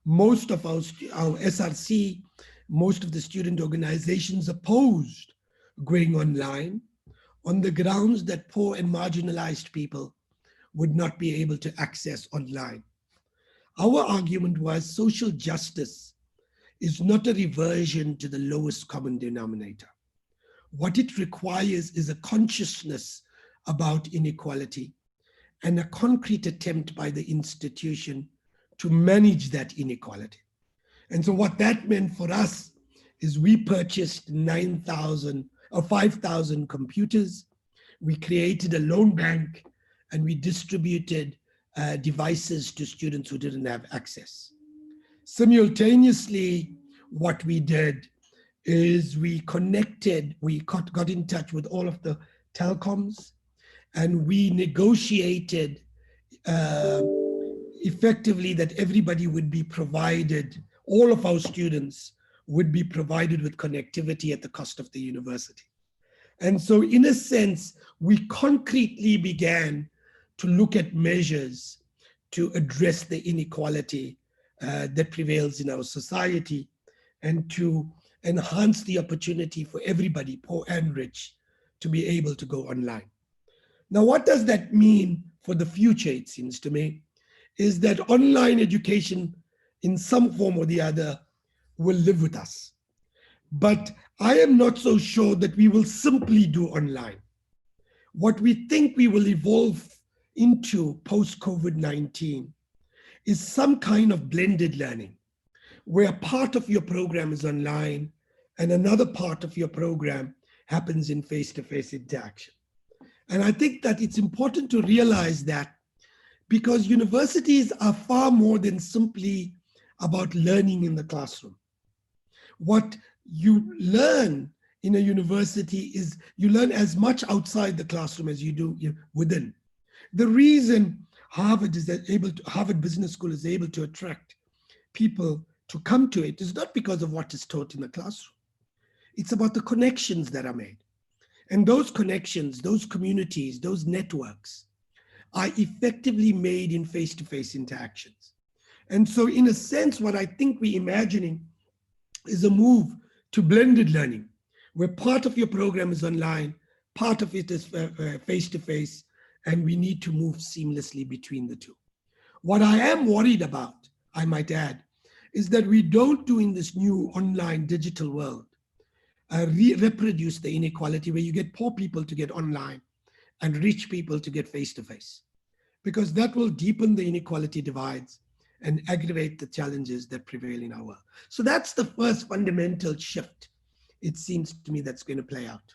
Most of our SRC, most of the student organizations opposed going online on the grounds that poor and marginalized people would not be able to access online. Our argument was social justice is not a reversion to the lowest common denominator. What it requires is a consciousness about inequality and a concrete attempt by the institution to manage that inequality. And so what that meant for us is we purchased 9,000 or 5,000 computers. We created a loan bank and we distributed devices to students who didn't have access. Simultaneously, what we did is we connected, we got in touch with all of the telecoms, and we negotiated effectively that everybody would be provided, all of our students would be provided with connectivity at the cost of the university. And so in a sense, we concretely began to look at measures to address the inequality that prevails in our society and to enhance the opportunity for everybody, poor and rich, to be able to go online. Now, what does that mean for the future, it seems to me, is that online education in some form or the other will live with us. But I am not so sure that we will simply do online. What we think we will evolve into post-COVID-19 is some kind of blended learning, where part of your program is online and another part of your program happens in face-to-face interaction. And I think that it's important to realize that, because universities are far more than simply about learning in the classroom. What you learn in a university is you learn as much outside the classroom as you do within. The reason Harvard Business School is able to attract people to come to it is not because of what is taught in the classroom. It's about the connections that are made. And those connections, those communities, those networks are effectively made in face-to-face interactions. And so in a sense, what I think we're imagining is a move to blended learning, where part of your program is online, part of it is face-to-face, and we need to move seamlessly between the two. What I am worried about, I might add, is that we don't do in this new online digital world reproduce the inequality where you get poor people to get online and rich people to get face-to-face, because that will deepen the inequality divides and aggravate the challenges that prevail in our world. So that's the first fundamental shift, it seems to me, that's going to play out.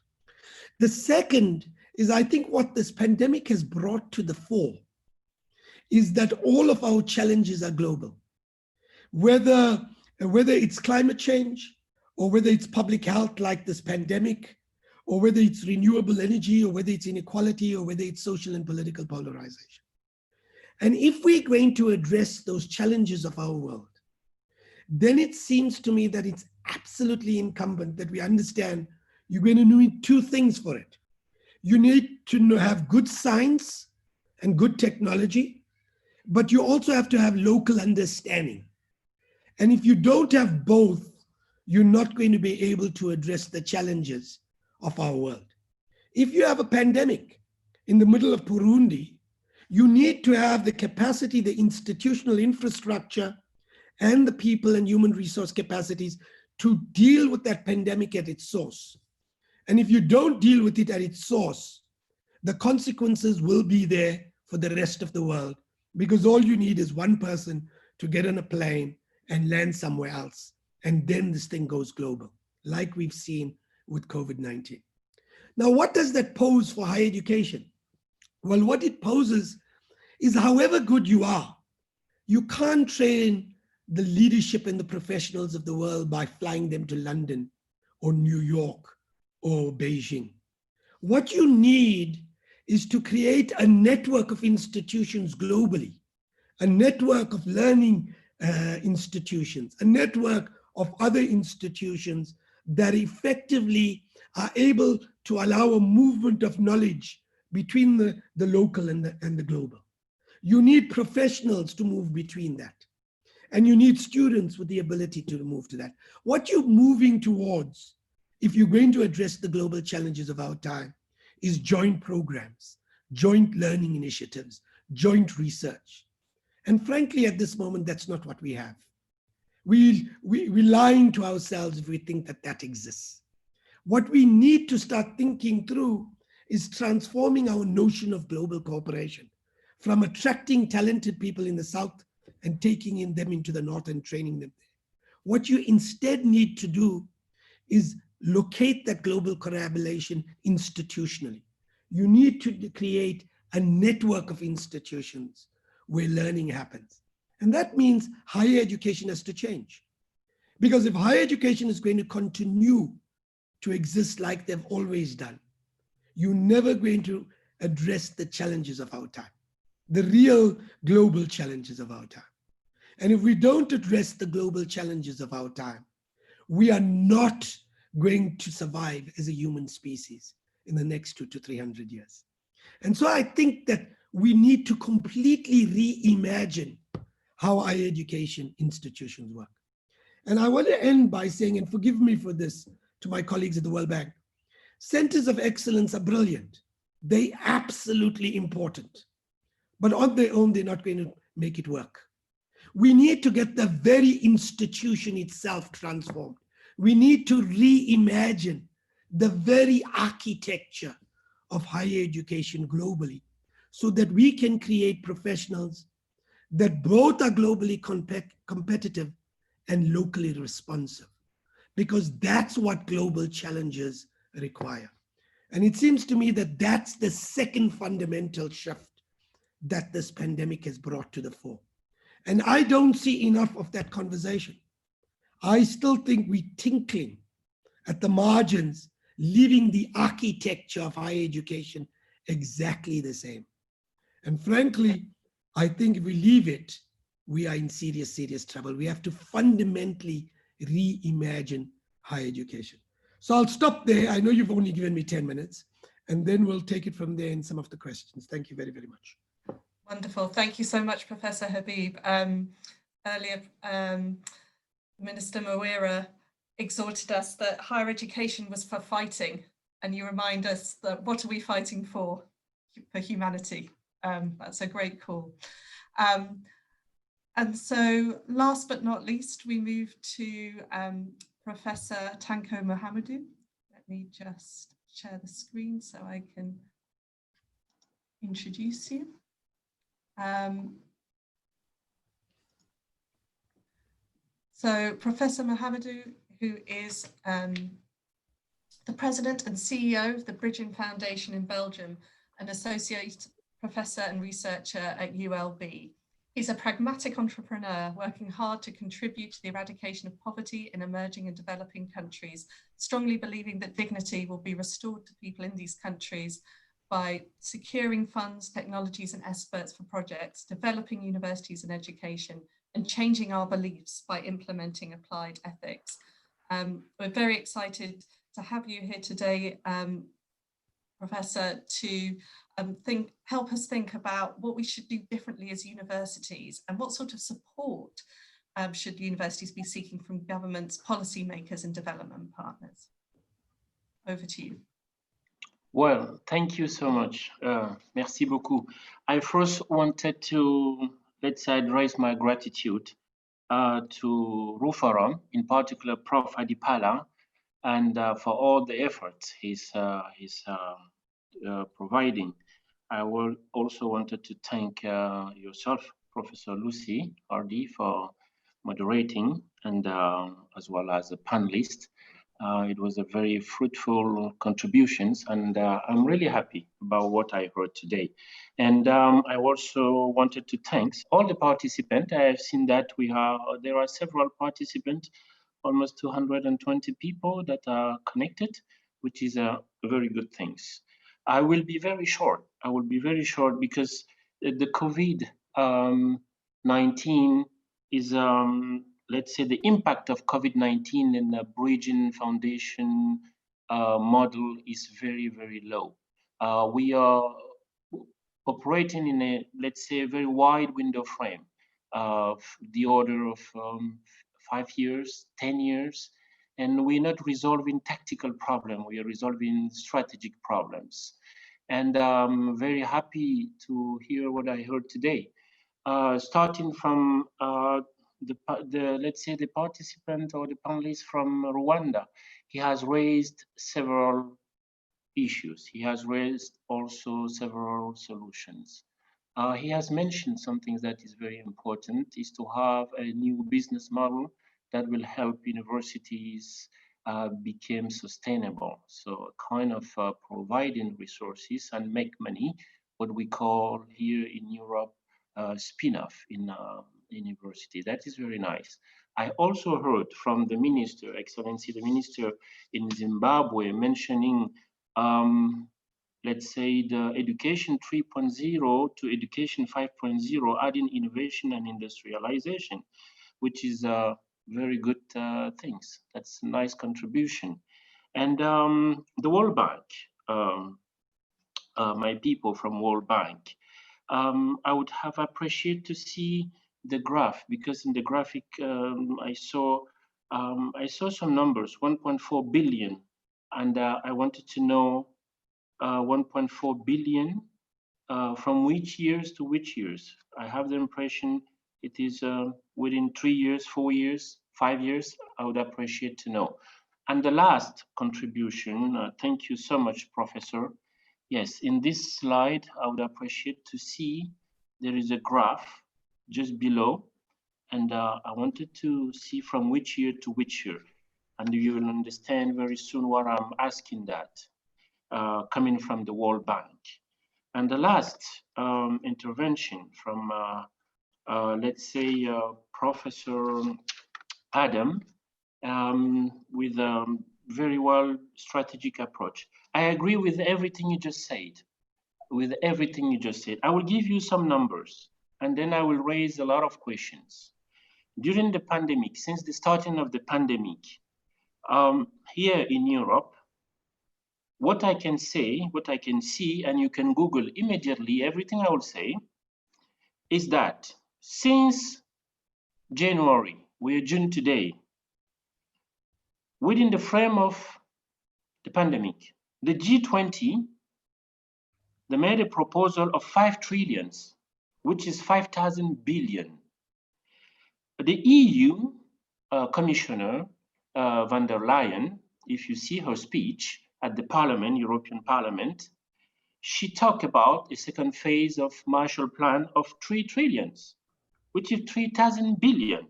The second is, I think what this pandemic has brought to the fore is that all of our challenges are global. Whether it's climate change, or whether it's public health like this pandemic, or whether it's renewable energy, or whether it's inequality, or whether it's social and political polarization. And if we're going to address those challenges of our world, then it seems to me that it's absolutely incumbent that we understand you're going to need two things for it. You need to have good science and good technology, but you also have to have local understanding. And if you don't have both, you're not going to be able to address the challenges of our world. If you have a pandemic in the middle of Burundi, you need to have the capacity, the institutional infrastructure, and the people and human resource capacities to deal with that pandemic at its source. And if you don't deal with it at its source, the consequences will be there for the rest of the world, because all you need is one person to get on a plane and land somewhere else. And then this thing goes global, like we've seen with COVID-19. Now, what does that pose for higher education? Well, what it poses is, however good you are, you can't train the leadership and the professionals of the world by flying them to London or New York or Beijing. What you need is to create a network of institutions globally, a network of learning institutions, a network of other institutions that effectively are able to allow a movement of knowledge between the local and the global. You need professionals to move between that. And you need students with the ability to move to that. What you're moving towards, if you're going to address the global challenges of our time, is joint programs, joint learning initiatives, joint research. And frankly, at this moment, that's not what we have. We're lying to ourselves if we think that that exists. What we need to start thinking through is transforming our notion of global cooperation from attracting talented people in the South and taking them into the North and training them there. What you instead need to do is locate that global collaboration institutionally. You need to create a network of institutions where learning happens. And that means higher education has to change. Because if higher education is going to continue to exist like they've always done, you're never going to address the challenges of our time, the real global challenges of our time. And if we don't address the global challenges of our time, we are not going to survive as a human species in the next 200 to 300 years. And so I think that we need to completely reimagine how higher education institutions work. And I want to end by saying, and forgive me for this to my colleagues at the World Bank, centers of excellence are brilliant. They're absolutely important. But on their own, they're not going to make it work. We need to get the very institution itself transformed. We need to reimagine the very architecture of higher education globally so that we can create professionals that both are globally competitive and locally responsive, because that's what global challenges require. And it seems to me that that's the second fundamental shift that this pandemic has brought to the fore. And I don't see enough of that conversation. I still think we're tinkling at the margins, leaving the architecture of higher education exactly the same. And frankly, I think if we leave it, we are in serious, serious trouble. We have to fundamentally reimagine higher education. So I'll stop there. I know you've only given me 10 minutes, and then we'll take it from there in some of the questions. Thank you very, very much. Wonderful. Thank you so much, Professor Habib. Earlier, Minister Mawira exhorted us that higher education was for fighting, and you remind us that what are we fighting for? For humanity. That's a great call. And so last but not least, we move to Professor Tanko Mohamedou. Let me just share the screen so I can introduce you. So Professor Mohamedou, who is the President and CEO of the Bridging Foundation in Belgium, an associate professor and researcher at ULB. He's a pragmatic entrepreneur working hard to contribute to the eradication of poverty in emerging and developing countries, strongly believing that dignity will be restored to people in these countries by securing funds, technologies and experts for projects, developing universities and education, and changing our beliefs by implementing applied ethics. We're very excited to have you here today, Professor, to help us think about what we should do differently as universities and what sort of support should universities be seeking from governments, policymakers and development partners. Over to you. Well, thank you so much. Merci beaucoup. I first wanted to, let's say, address my gratitude to RUFORUM, in particular Prof. Adipala, and for all the efforts he's providing. I will also wanted to thank yourself, Professor Lucy Hardy, for moderating, and as well as the panelists. It was a very fruitful contributions, and I'm really happy about what I heard today. And I also wanted to thank all the participants. I have seen that there are several participants, almost 220 people that are connected, which is a very good thing. I will be very short. I will be very short because the COVID-19 is let's say, the impact of COVID-19 in the Bridging Foundation model is very, very low. We are operating in a, let's say, a very wide window frame of the order of 5 years, 10 years, and we're not resolving tactical problems, we are resolving strategic problems. And I'm very happy to hear what I heard today. Starting from let's say the participant or the panelist from Rwanda, he has raised several issues. He has raised also several solutions. He has mentioned something that is very important, is to have a new business model that will help universities become sustainable. So kind of providing resources and make money, what we call here in Europe, spin-off in university. That is very nice. I also heard from the minister, Excellency, the minister in Zimbabwe, mentioning let's say the education 3.0 to education 5.0, adding innovation and industrialization, which is very good things. That's a nice contribution. And the World Bank, my people from World Bank, I would have appreciated to see the graph, because in the graphic I saw some numbers, 1.4 billion, and I wanted to know 1.4 billion from which years to which years. I have the impression it is within 3 years, 4 years, 5 years. I would appreciate to know. And the last contribution, thank you so much, Professor. Yes, in this slide, I would appreciate to see there is a graph just below, and I wanted to see from which year to which year. And you will understand very soon what I'm asking that, coming from the World Bank. And the last intervention from, let's say, Professor Adam, with a very well strategic approach. I agree with everything you just said, I will give you some numbers, and then I will raise a lot of questions. During the pandemic, since the starting of the pandemic, here in Europe, what I can say, what I can see, and you can Google immediately everything I will say, is that since January, we are June today, within the frame of the pandemic, the G20, they made a proposal of 5 trillions, which is 5,000 billion. The EU Commissioner von der Leyen, if you see her speech at the Parliament, European Parliament, she talked about a second phase of Marshall Plan of 3 trillions, which is 3,000 billion.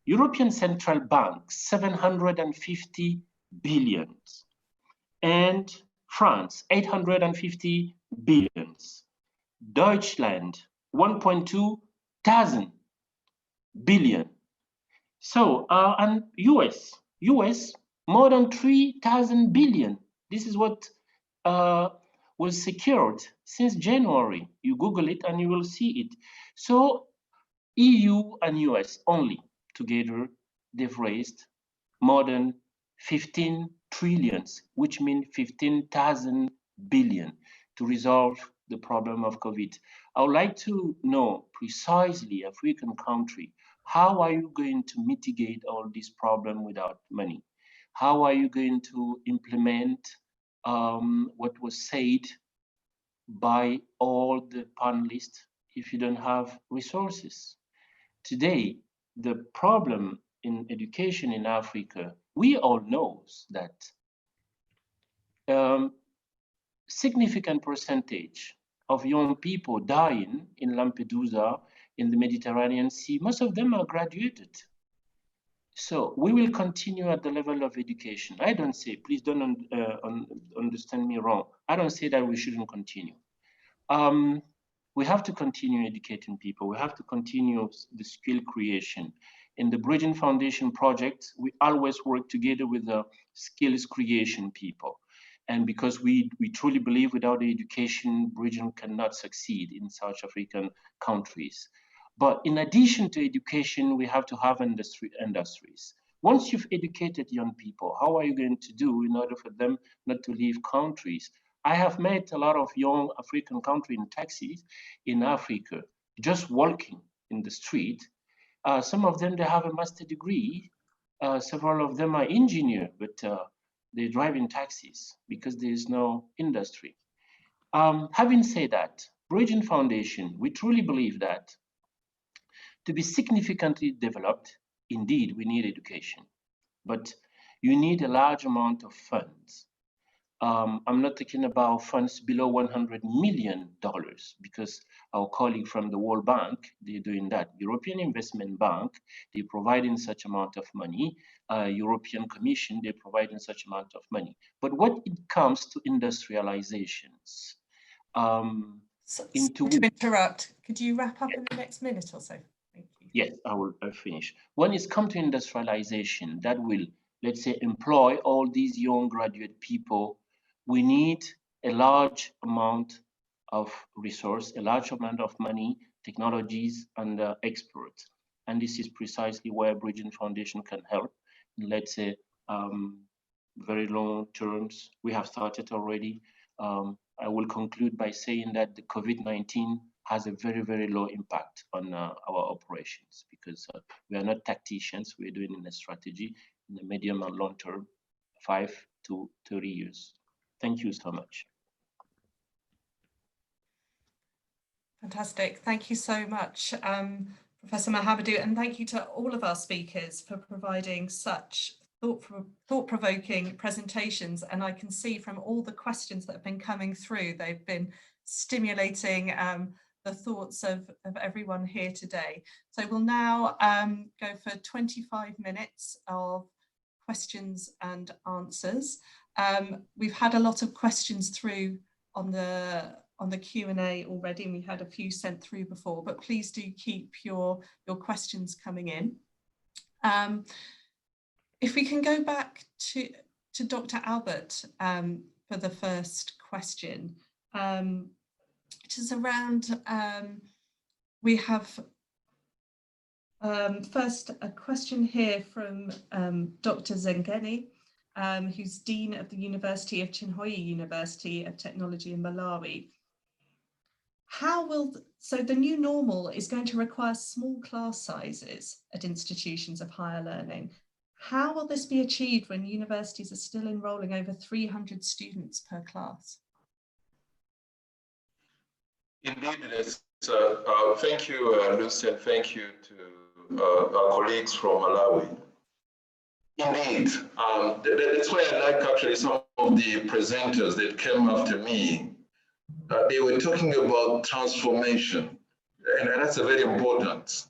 European Central Bank, 750 billions. And France, 850 billions. Deutschland, 1.2 thousand billion. So, and US, more than 3,000 billion. This is what was secured since January. You Google it and you will see it. So EU and US only together, they've raised more than 15 trillions, which means 15,000 billion to resolve the problem of COVID. I would like to know precisely, African country, how are you going to mitigate all this problem without money? How are you going to implement what was said by all the panelists if you don't have resources? Today, the problem in education in Africa, we all know that significant percentage of young people dying in Lampedusa, in the Mediterranean Sea, most of them are graduated. So we will continue at the level of education. I don't say, please don't understand me wrong. I don't say that we shouldn't continue. We have to continue educating people. We have to continue the skill creation. In the Bridging Foundation project, we always work together with the skills creation people. And because we truly believe without the education, Bridging cannot succeed in South African countries. But in addition to education, we have to have industries. Once you've educated young people, how are you going to do in order for them not to leave countries? I have met a lot of young African countries in taxis in Africa, just walking in the street. Some of them, they have a master's degree. Several of them are engineers, but they drive in taxis because there is no industry. Having said that, Bridging Foundation, we truly believe that to be significantly developed, indeed, we need education, but you need a large amount of funds. I'm not talking about funds below $100 million because our colleague from the World Bank, they're doing that. European Investment Bank, they're providing such amount of money. European Commission, they're providing such amount of money. But when it comes to industrializations, So to interrupt, could you wrap up in the next minute or so? Thank you. Yes, I'll finish. When it's come to industrialization, that will, let's say, employ all these young graduate people, we need a large amount of resource, a large amount of money, technologies, and experts. And this is precisely where Bridging Foundation can help. Let's say, very long terms. We have started already. I will conclude by saying that the COVID-19 has a very, very low impact on our operations because we are not tacticians. We're doing a strategy in the medium and long term, 5 to 30 years. Thank you so much. Fantastic. Thank you so much, Professor Mahamadou, and thank you to all of our speakers for providing such thought-provoking presentations. And I can see from all the questions that have been coming through, they've been stimulating the thoughts of everyone here today. So we'll now go for 25 minutes of questions and answers. We've had a lot of questions through on the Q&A already, and we had a few sent through before, but please do keep your questions coming in. If we can go back to Dr. Albert for the first question, which is around, we have first a question here from Dr. Zengeni, who's Dean of the University of Chinhoyi University of Technology in Malawi. So the new normal is going to require small class sizes at institutions of higher learning. How will this be achieved when universities are still enrolling over 300 students per class? Indeed, it is. Thank you, Lucy, and thank you to our colleagues from Malawi. Indeed, that's why I like actually some of the presenters that came after me. They were talking about transformation, and that's very important.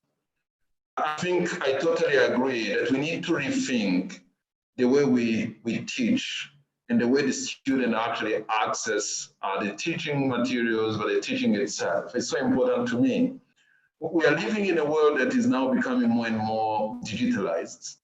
I think I totally agree that we need to rethink the way we teach and the way the student actually access the teaching materials, but the teaching itself. It's so important to me. We are living in a world that is now becoming more and more digitalized,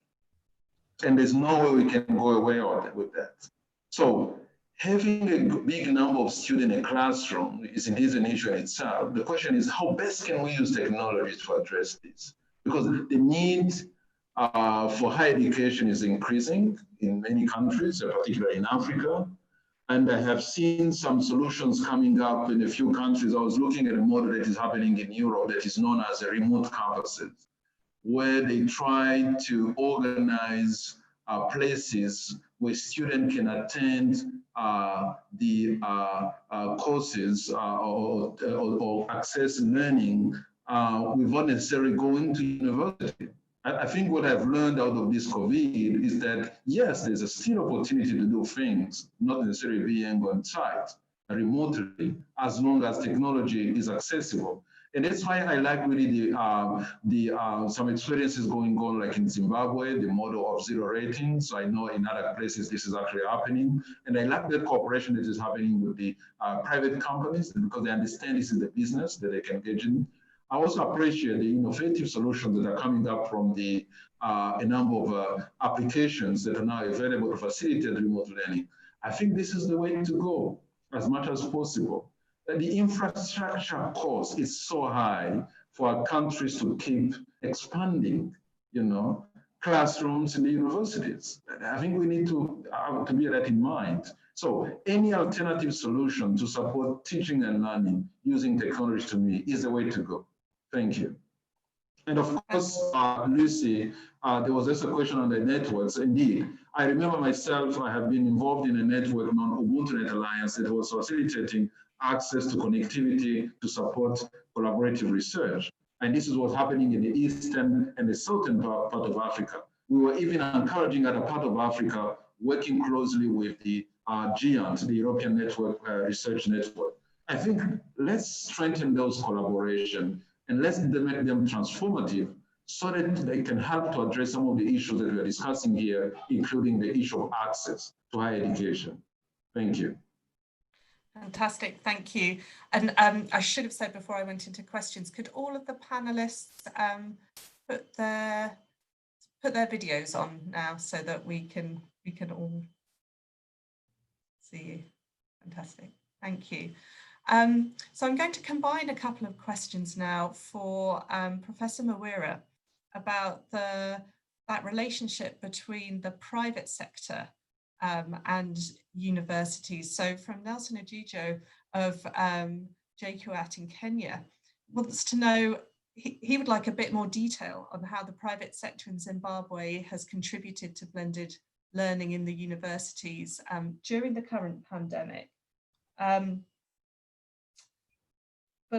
and there's no way we can go away with that. So having a big number of students in a classroom is an issue in itself. The question is, how best can we use technology to address this? Because the need for higher education is increasing in many countries, particularly in Africa. And I have seen some solutions coming up in a few countries. I was looking at a model that is happening in Europe that is known as a remote campuses, where they try to organize places where students can attend the courses or access learning without necessarily going to university. I think what I've learned out of this COVID is that, yes, there's a still opportunity to do things, not necessarily being on site, remotely, as long as technology is accessible. And that's why I like really some experiences going on, like in Zimbabwe, the model of zero ratings. So I know in other places this is actually happening. And I like the cooperation that is happening with the private companies because they understand this is the business that they can engage in. I also appreciate the innovative solutions that are coming up from a number of applications that are now available to facilitate remote learning. I think this is the way to go as much as possible. The infrastructure cost is so high for our countries to keep expanding, classrooms in the universities. I think we need to bear that in mind. So any alternative solution to support teaching and learning using technology, to me, is the way to go. Thank you. And of course, Lucy, there was also a question on the networks. Indeed, I remember myself, I have been involved in a network known Ubuntu Net Alliance that was facilitating access to connectivity to support collaborative research. And this is what's happening in the eastern and the southern part of Africa. We were even encouraging other part of Africa, working closely with the GIANT, the European Network Research Network. I think let's strengthen those collaboration and let's make them transformative so that they can help to address some of the issues that we're discussing here, including the issue of access to higher education. Thank you. Fantastic, thank you. And I should have said before I went into questions, could all of the panelists put their videos on now so that we can all see you? Fantastic, thank you. So I'm going to combine a couple of questions now for Professor Mawira about that relationship between the private sector and universities. So from Nelson Ajijo of JKUAT in Kenya wants to know, he would like a bit more detail on how the private sector in Zimbabwe has contributed to blended learning in the universities during the current pandemic. But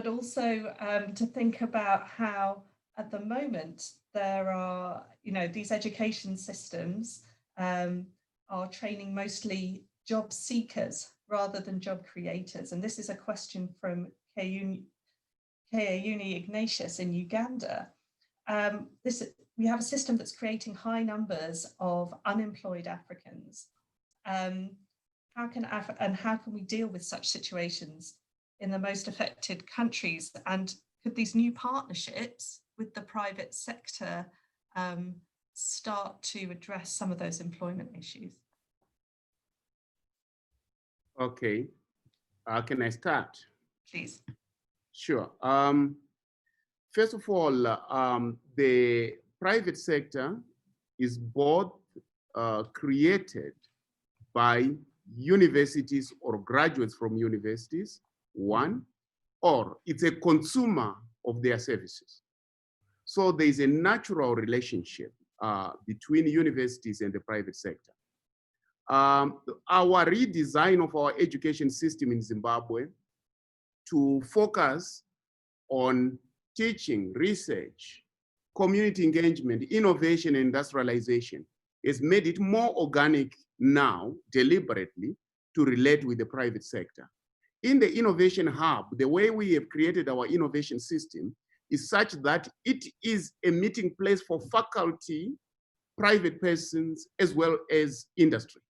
also to think about how at the moment there are, these education systems are training mostly job seekers rather than job creators. And this is a question from Kayuni Ignatius in Uganda. We have a system that's creating high numbers of unemployed Africans. How can we deal with such situations in the most affected countries? And could these new partnerships with the private sector start to address some of those employment issues? Okay, can I start? Please. Sure. First of all, the private sector is both created by universities or graduates from universities, one, or it's a consumer of their services. So there is a natural relationship between universities and the private sector. Our redesign of our education system in Zimbabwe to focus on teaching, research, community engagement, innovation, and industrialization has made it more organic now, deliberately, to relate with the private sector. In the Innovation Hub, the way we have created our innovation system is such that it is a meeting place for faculty, private persons, as well as industry,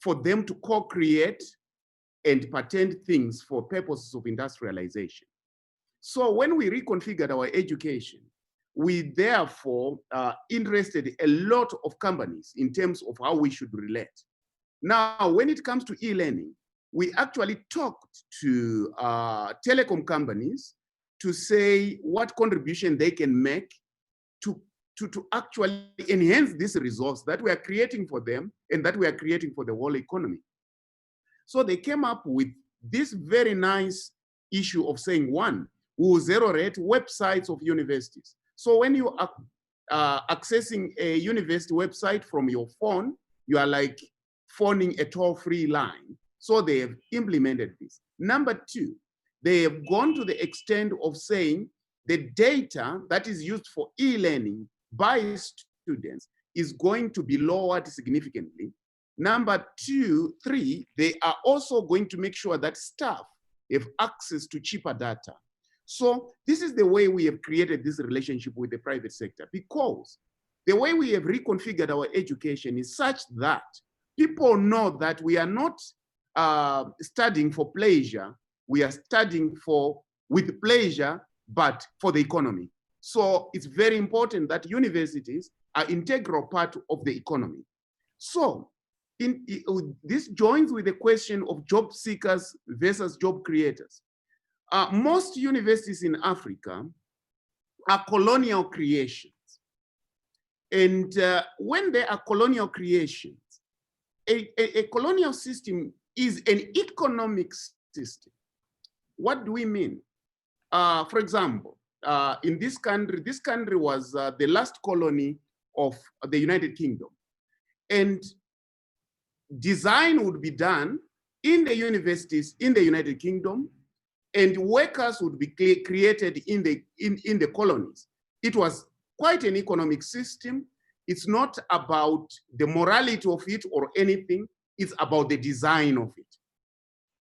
for them to co-create and patent things for purposes of industrialization. So when we reconfigured our education, we therefore interested a lot of companies in terms of how we should relate. Now, when it comes to e-learning, we actually talked to telecom companies to say what contribution they can make to actually enhance this resource that we are creating for them and that we are creating for the whole economy. So they came up with this very nice issue of saying, one, we will zero rate websites of universities. So when you are accessing a university website from your phone, you are like phoning a toll-free line. So they have implemented this. Number two, they have gone to the extent of saying the data that is used for e-learning by students is going to be lowered significantly. Number three, they are also going to make sure that staff have access to cheaper data. So this is the way we have created this relationship with the private sector, because the way we have reconfigured our education is such that people know that we are not studying for pleasure, we are studying with pleasure, but for the economy. So it's very important that universities are an integral part of the economy. So this joins with the question of job seekers versus job creators. Most universities in Africa are colonial creations. And when they are colonial creations, a colonial system is an economic system. What do we mean? For example, in this country was the last colony of the United Kingdom. And design would be done in the universities in the United Kingdom, and workers would be created in the colonies. It was quite an economic system. It's not about the morality of it or anything. It's about the design of it.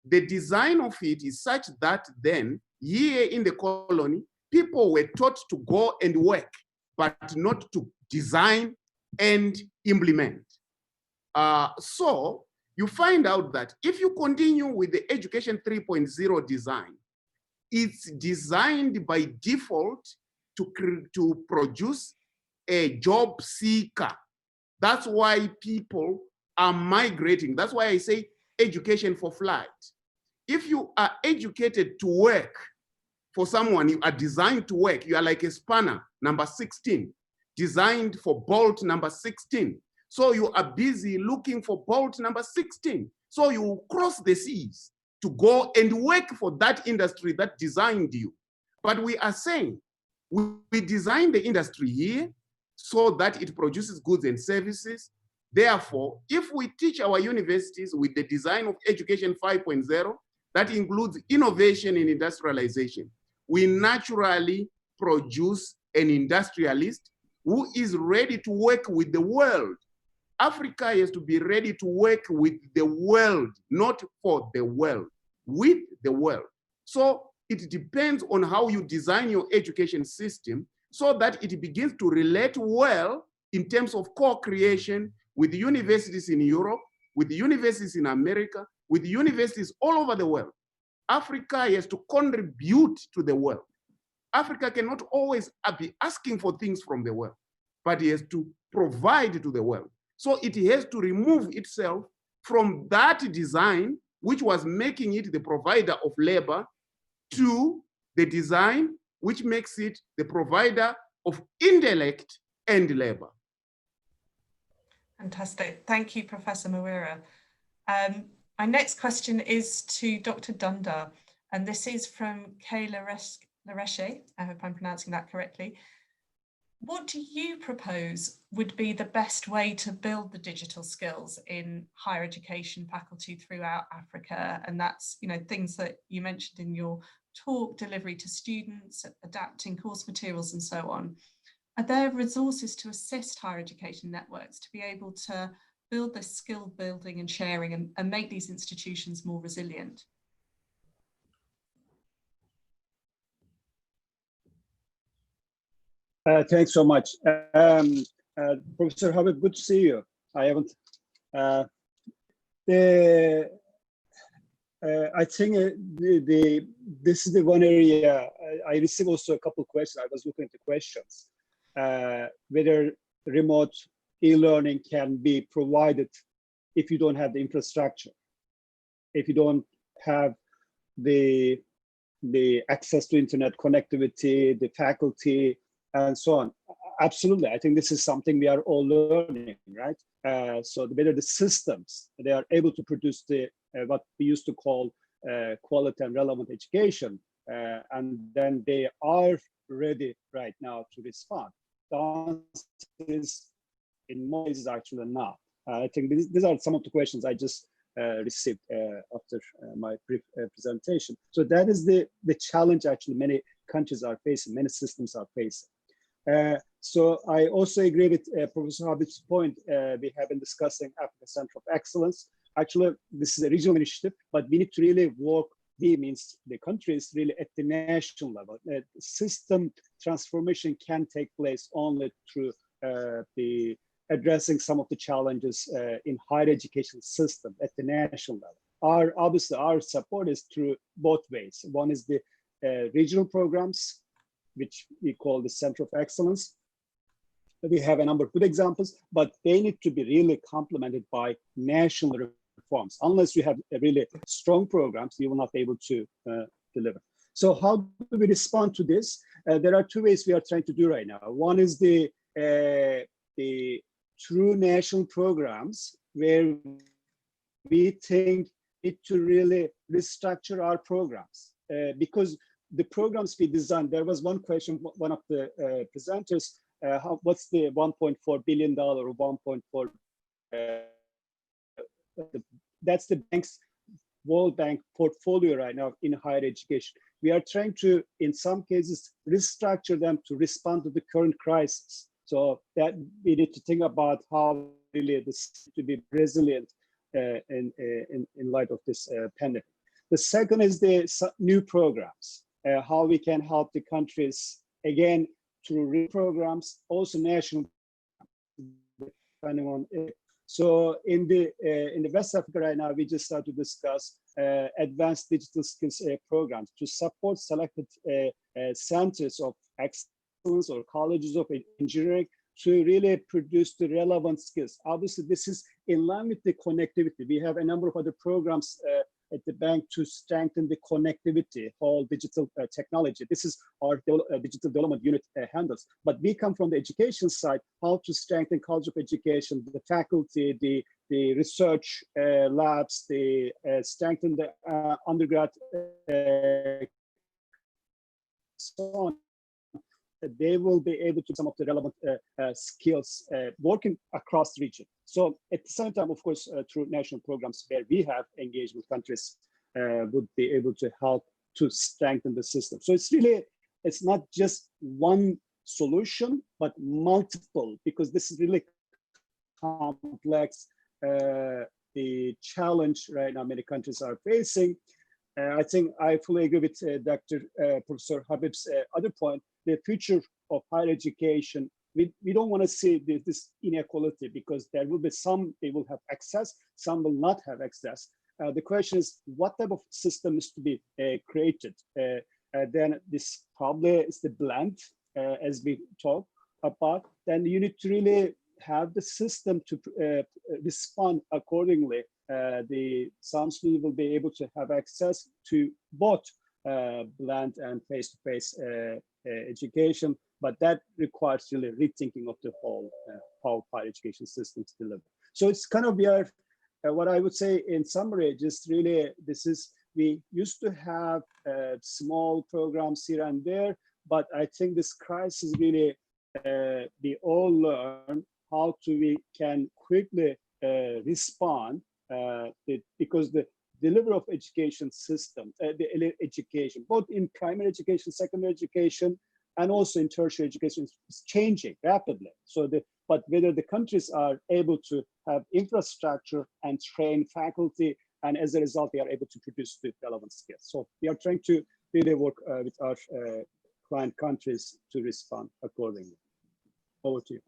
The design of it is such that then, here in the colony, people were taught to go and work, but not to design and implement. So you find out that if you continue with the Education 3.0 design, it's designed by default to produce a job seeker. That's why people are migrating. That's why I say education for flight. If you are educated to work for someone, you are designed to work. You are like a spanner, number 16, designed for bolt number 16. So you are busy looking for bolt number 16. So you cross the seas to go and work for that industry that designed you. But we are saying, we design the industry here so that it produces goods and services. Therefore, if we teach our universities with the design of Education 5.0, that includes innovation and industrialization, we naturally produce an industrialist who is ready to work with the world. Africa has to be ready to work with the world, not for the world, with the world. So it depends on how you design your education system so that it begins to relate well in terms of co-creation with the universities in Europe, with the universities in America, with the universities all over the world. Africa has to contribute to the world. Africa cannot always be asking for things from the world, but it has to provide to the world. So it has to remove itself from that design, which was making it the provider of labor, to the design which makes it the provider of intellect and labor. Fantastic. Thank you, Professor Mawira. My next question is to Dr. Thunder, and this is from Kay Lareshe. I hope I'm pronouncing that correctly. What do you propose would be the best way to build the digital skills in higher education faculty throughout Africa? And that's, things that you mentioned in your talk, delivery to students, adapting course materials and so on. Are there resources to assist higher education networks to be able to build this skill building and sharing and make these institutions more resilient? Thanks so much. Professor Habib, good to see you. I haven't. I think this is the one area I received also a couple of questions. I was looking at the questions. Whether remote e-learning can be provided if you don't have the infrastructure, if you don't have the access to internet connectivity, the faculty, and so on. Absolutely, I think this is something we are all learning, right? So whether the systems, they are able to produce the what we used to call quality and relevant education, and then they are ready right now to respond. The answer is, in most cases, actually not. I think these are some of the questions I just received after my brief presentation. So that is the challenge actually many countries are facing, many systems are facing. So I also agree with Professor Habib's point. We have been discussing Africa Center of Excellence. Actually, this is a regional initiative, but we need to really work, we means the countries, really at the national level. System transformation can take place only through the addressing some of the challenges in higher education system at the national level. Obviously, our support is through both ways. One is the regional programs, which we call the Center of Excellence. We have a number of good examples, but they need to be really complemented by national reforms. Unless you have a really strong programs, you will not be able to deliver. So how do we respond to this? there are two ways we are trying to do right now. One is the true national programs where we think it to really restructure our programs because the programs we designed, there was one question, one of the presenters, what's the $1.4 billion or 1.4, that's the bank's World Bank portfolio right now in higher education. We are trying to, in some cases, restructure them to respond to the current crisis. So that we need to think about how really this to be resilient in light of this pandemic. The second is the new programs, how we can help the countries, again, through programs, also national, depending on it. So in the West Africa right now, we just started to discuss advanced digital skills programs to support selected centers of excellence or colleges of engineering to really produce the relevant skills. Obviously, this is in line with the connectivity. We have a number of other programs at the bank to strengthen the connectivity, all digital technology. This is our digital development unit handles. But we come from the education side, how to strengthen college of education, the faculty, the research labs, the strengthen the undergrad, so on. They will be able to some of the relevant skills working across the region. So at the same time, of course, through national programs where we have engaged with countries would be able to help to strengthen the system. So it's really, it's not just one solution, but multiple, because this is really complex, the challenge right now many countries are facing. I think I fully agree with Professor Habib's other point. The future of higher education, we don't want to see this inequality because there will be some, they will have access, some will not have access. The question is, what type of system is to be created? Then this probably is the blend, as we talk about. Then you need to really have the system to respond accordingly. Some students will be able to have access to both blend and face-to-face education, but that requires really rethinking of the whole how higher education systems deliver. So it's kind of, we are, what I would say in summary, just really, this is, we used to have small programs here and there, but I think this crisis really, we all learn how we can quickly respond because the delivery of education system, the education, both in primary education, secondary education, and also in tertiary education is changing rapidly. So but whether the countries are able to have infrastructure and train faculty, and as a result, they are able to produce the relevant skills. So we are trying to really work with our client countries to respond accordingly. Over to you.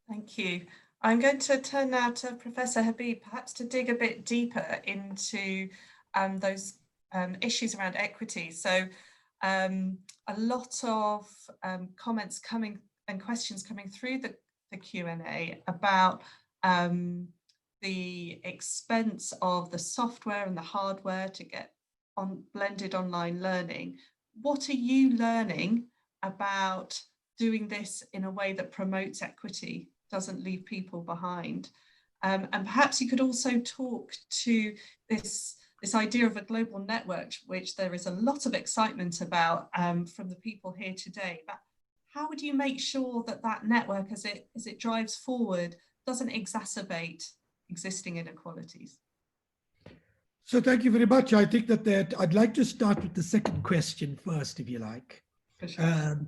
Thank you. I'm going to turn now to Professor Habib, perhaps to dig a bit deeper into those issues around equity. So a lot of comments coming and questions coming through the Q&A about the expense of the software and the hardware to get on blended online learning. What are you learning about doing this in a way that promotes equity, doesn't leave people behind? And perhaps you could also talk to this idea of a global network, which there is a lot of excitement about from the people here today. But how would you make sure that that network, as it drives forward, doesn't exacerbate existing inequalities? So thank you very much. I think that I'd like to start with the second question first, if you like. For sure.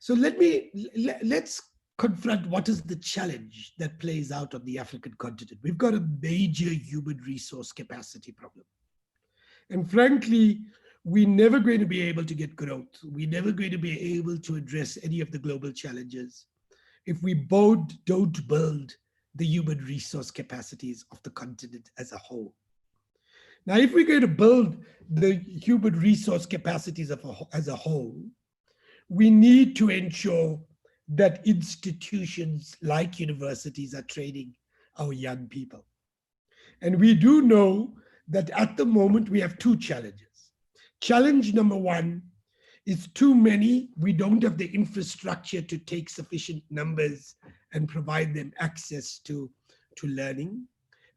So let's confront what is the challenge that plays out on the African continent. We've got a major human resource capacity problem. And frankly, we're never going to be able to get growth. We're never going to be able to address any of the global challenges if we both don't build the human resource capacities of the continent as a whole. Now, if we're going to build the human resource capacities as a whole, we need to ensure that institutions like universities are training our young people. And we do know that at the moment we have two challenges. Challenge number one It's too many. We don't have the infrastructure to take sufficient numbers and provide them access to learning.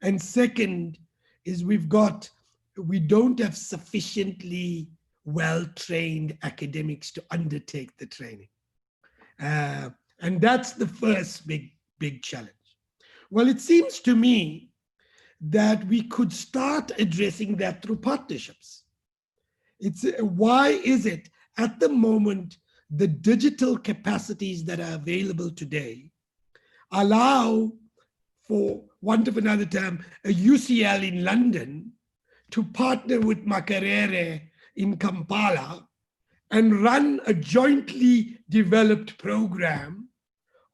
And second is we don't have sufficiently well-trained academics to undertake the training. And that's the first big challenge. Well, it seems to me that we could start addressing that through partnerships. Why is it at the moment the digital capacities that are available today allow, for want of another term, a UCL in London to partner with Makerere in Kampala and run a jointly developed program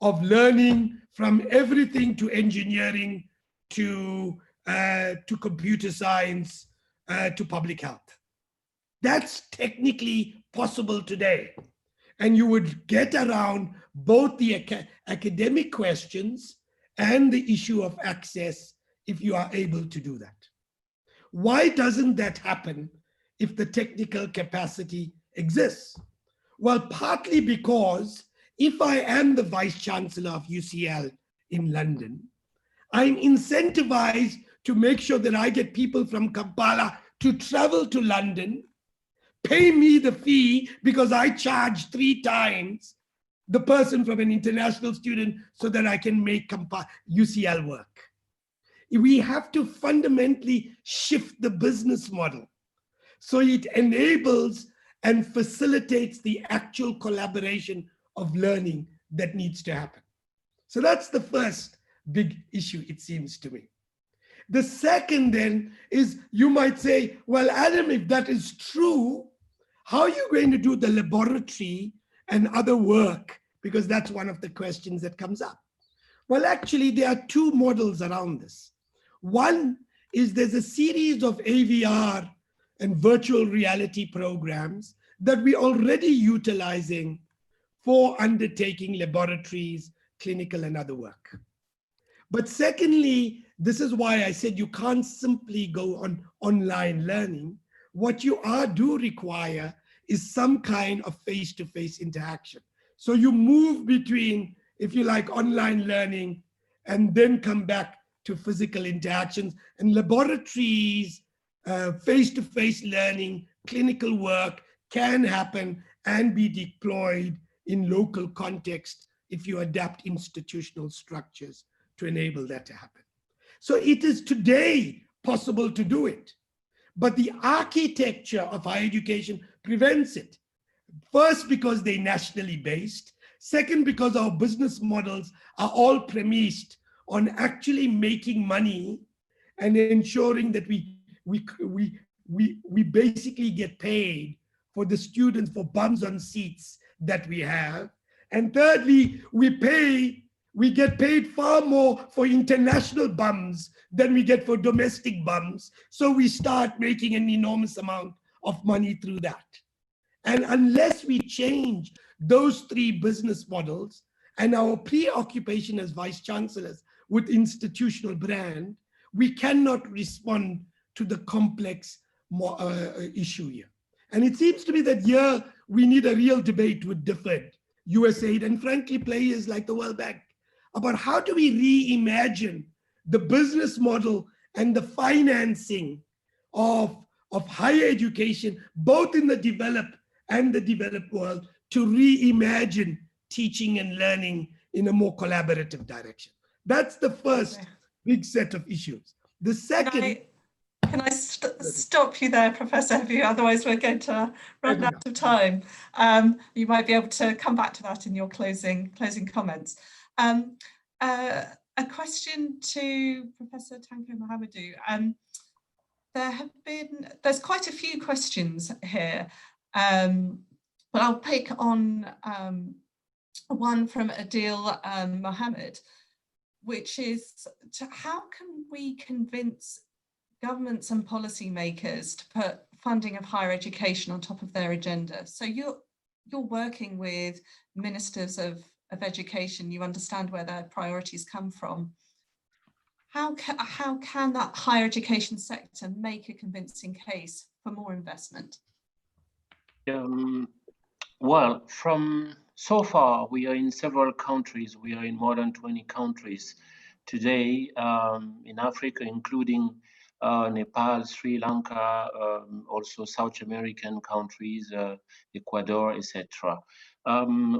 of learning from everything to engineering to computer science to public health. That's technically possible today. And you would get around both the academic questions and the issue of access if you are able to do that. Why doesn't that happen if the technical capacity exists? Well, partly because if I am the Vice Chancellor of UCL in London, I'm incentivized to make sure that I get people from Kampala to travel to London, pay me the fee because I charge 3 times the person from an international student so that I can make UCL work. We have to fundamentally shift the business model so it enables and facilitates the actual collaboration of learning that needs to happen. So that's the first big issue, it seems to me. The second then is, you might say, well, Adam, if that is true, how are you going to do the laboratory and other work? Because that's one of the questions that comes up. Well, actually, there are 2 models around this. One is there's a series of AVR and virtual reality programs that we're already utilizing for undertaking laboratories, clinical and other work. But secondly, this is why I said you can't simply go on online learning. What you do require is some kind of face-to-face interaction. So you move between, if you like, online learning and then come back to physical interactions, and laboratories, face-to-face learning, clinical work can happen and be deployed in local context if you adapt institutional structures to enable that to happen. So it is today possible to do it, but the architecture of higher education prevents it. First, because they're nationally based. Second, because our business models are all premised on actually making money and ensuring that we basically get paid for the students for bums on seats that we have. And thirdly, we get paid far more for international bums than we get for domestic bums. So we start making an enormous amount of money through that. And unless we change those 3 business models and our preoccupation as vice chancellors with institutional brand, we cannot respond to the complex issue here. And it seems to me that here we need a real debate with different USAID and frankly players like the World Bank about how do we reimagine the business model and the financing of higher education, both in the developed and the developed world, to reimagine teaching and learning in a more collaborative direction. That's the first big set of issues. The second... Can I stop you there, Professor Habib? Otherwise we're going to run out of time. You might be able to come back to that in your closing comments. A question to Professor Tanko Mohamedou. There's quite a few questions here, but I'll pick on one from Adil Mohammed, which is how can we convince governments and policymakers to put funding of higher education on top of their agenda? So you're working with ministers of education, you understand where their priorities come from. How can that higher education sector make a convincing case for more investment? Well, from so far, we are in several countries. We are in more than 20 countries today in Africa, including Nepal, Sri Lanka, also South American countries, Ecuador, etc.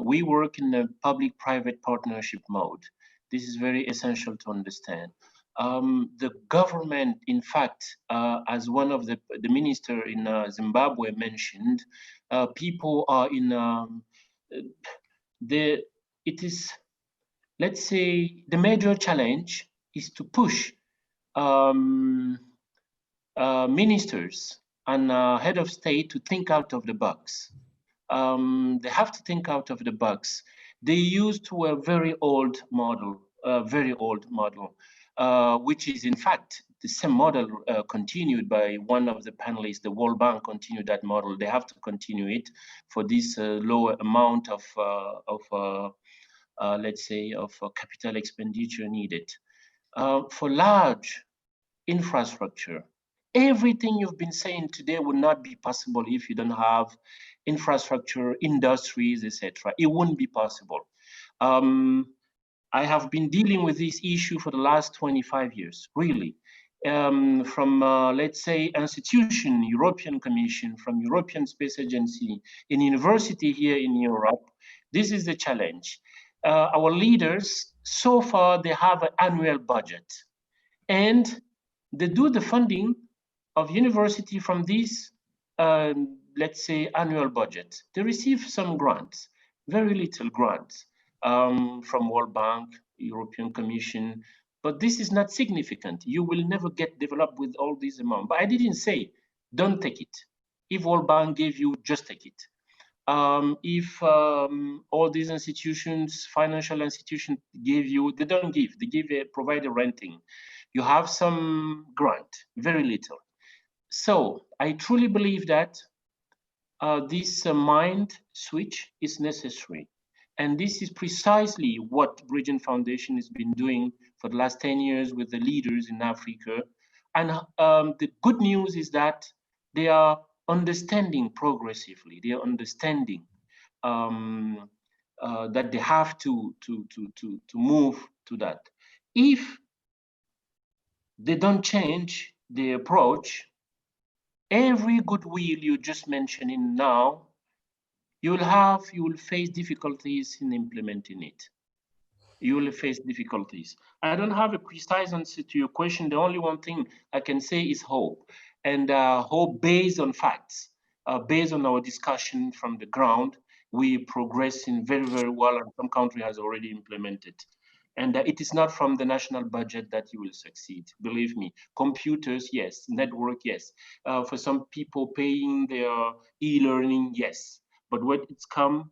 We work in a public-private partnership mode. This is very essential to understand. The government, in fact, as one of the minister in Zimbabwe mentioned, people are in it is, let's say, the major challenge is to push ministers and head of state to think out of the box. They have to think out of the box. They used to a very old model, which is in fact the same model continued by one of the panelists. The World Bank continued that model. They have to continue it for this low amount of let's say, of capital expenditure needed. For large infrastructure, everything you've been saying today would not be possible if you don't have infrastructure, industries, etc. It wouldn't be possible. I have been dealing with this issue for the last 25 years, really. From, let's say, institution, European Commission, from European Space Agency, in university here in Europe, this is the challenge. Our leaders, so far, they have an annual budget. And they do the funding of university from this, let's say, annual budget. They receive some grants, very little grants from World Bank, European Commission, but this is not significant. You will never get developed with all this amount. But I didn't say, don't take it. If World Bank gave you, just take it. If all these institutions, financial institutions gave you, they don't give, they give a provider renting. You have some grant, very little. So I truly believe that this mind switch is necessary. And this is precisely what Bridging Foundation has been doing for the last 10 years with the leaders in Africa. And the good news is that they are understanding progressively. They are understanding that they have to move to that. If they don't change the approach, every goodwill you just mentioning now, you will face difficulties in implementing it. You will face difficulties. I don't have a precise answer to your question. The only one thing I can say is hope, and hope based on facts, based on our discussion from the ground. We progressing very, very well, and some country has already implemented. And it is not from the national budget that you will succeed. Believe me, computers, yes. Network, yes. For some people paying their e-learning, yes. But when it's come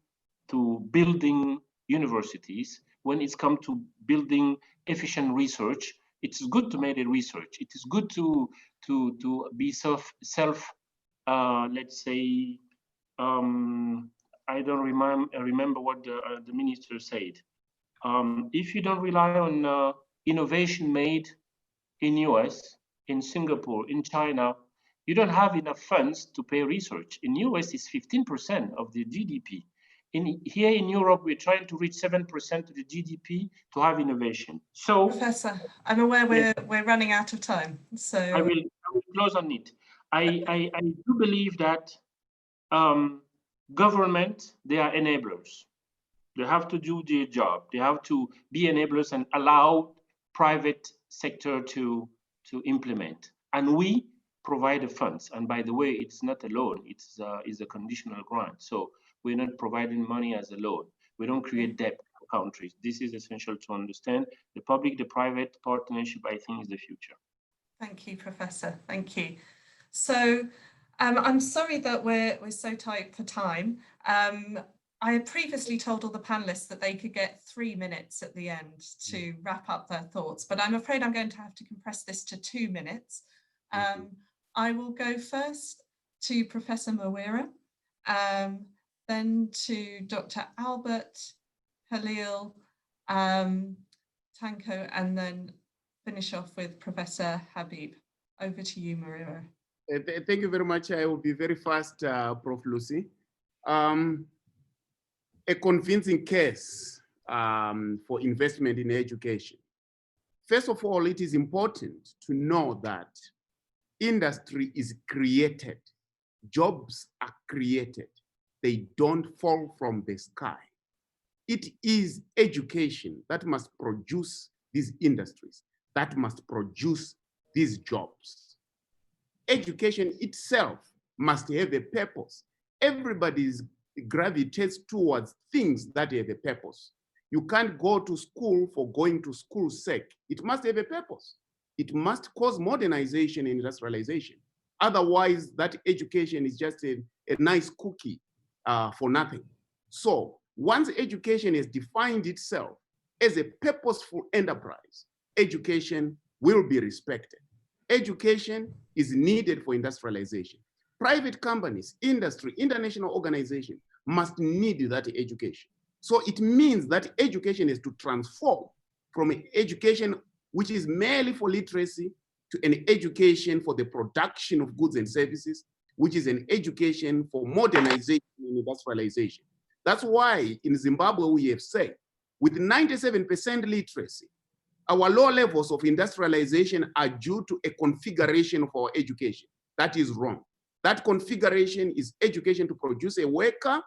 to building universities, when it's come to building efficient research, it's good to make a research. It is good to be self let's say, I don't remember what the minister said. If you don't rely on innovation made in US, in Singapore, in China, you don't have enough funds to pay research. In US, it's 15% of the GDP. Here in Europe, we're trying to reach 7% of the GDP to have innovation. So, Professor, I'm aware we're running out of time. So I will close on it. I do believe that government, they are enablers. They have to do their job. They have to be enablers and allow private sector to implement. And we provide the funds. And by the way, it's not a loan. It's a conditional grant. So we're not providing money as a loan. We don't create debt for countries. This is essential to understand. The public, the private partnership, I think, is the future. thank you, Professor. Thank you. So I'm sorry that we're so tight for time. I had previously told all the panelists that they could get 3 minutes at the end to wrap up their thoughts, but I'm afraid I'm going to have to compress this to 2 minutes. I will go first to Professor Mawira, then to Dr. Albert, Halil, Tanko, and then finish off with Professor Habib. Over to you, Mawira. Thank you very much. I will be very fast, Prof. Lucy. a convincing case for investment in education. First of all, it is important to know that industry is created, jobs are created. They don't fall from the sky. It is education that must produce these industries, that must produce these jobs. Education itself must have a purpose. Everybody gravitates towards things that have a purpose. You can't go to school for going to school's sake. It must have a purpose. It must cause modernization and industrialization. Otherwise, that education is just a nice cookie for nothing. So once education has defined itself as a purposeful enterprise, education will be respected. Education is needed for industrialization. Private companies, industry, international organizations must need that education. So it means that education is to transform from an education which is merely for literacy to an education for the production of goods and services, which is an education for modernization and industrialization. That's why in Zimbabwe we have said, with 97% literacy, our low levels of industrialization are due to a configuration of our education. That is wrong. That configuration is education to produce a worker.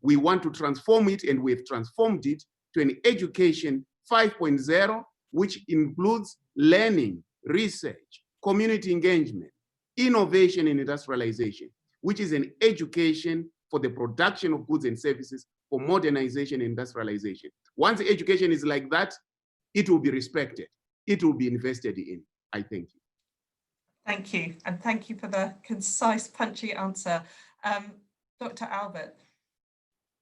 We want to transform it, and we have transformed it to an education 5.0, which includes learning, research, community engagement, innovation and industrialization, which is an education for the production of goods and services for modernization and industrialization. Once education is like that, it will be respected. It will be invested in. I thank you. Thank you. And thank you for the concise, punchy answer. Dr. Albert.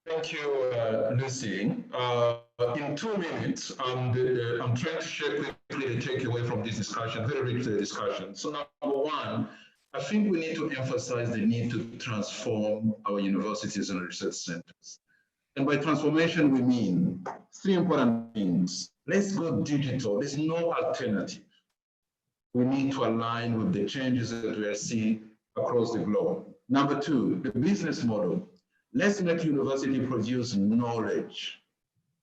Thank you, Lucy. In 2 minutes, I'm trying to share quickly the takeaway from this discussion, very brief discussion. So number one, I think we need to emphasize the need to transform our universities and research centers. And by transformation, we mean 3 important things. Let's go digital. There's no alternative. We need to align with the changes that we are seeing across the globe. Number 2, the business model. Let's make university produce knowledge.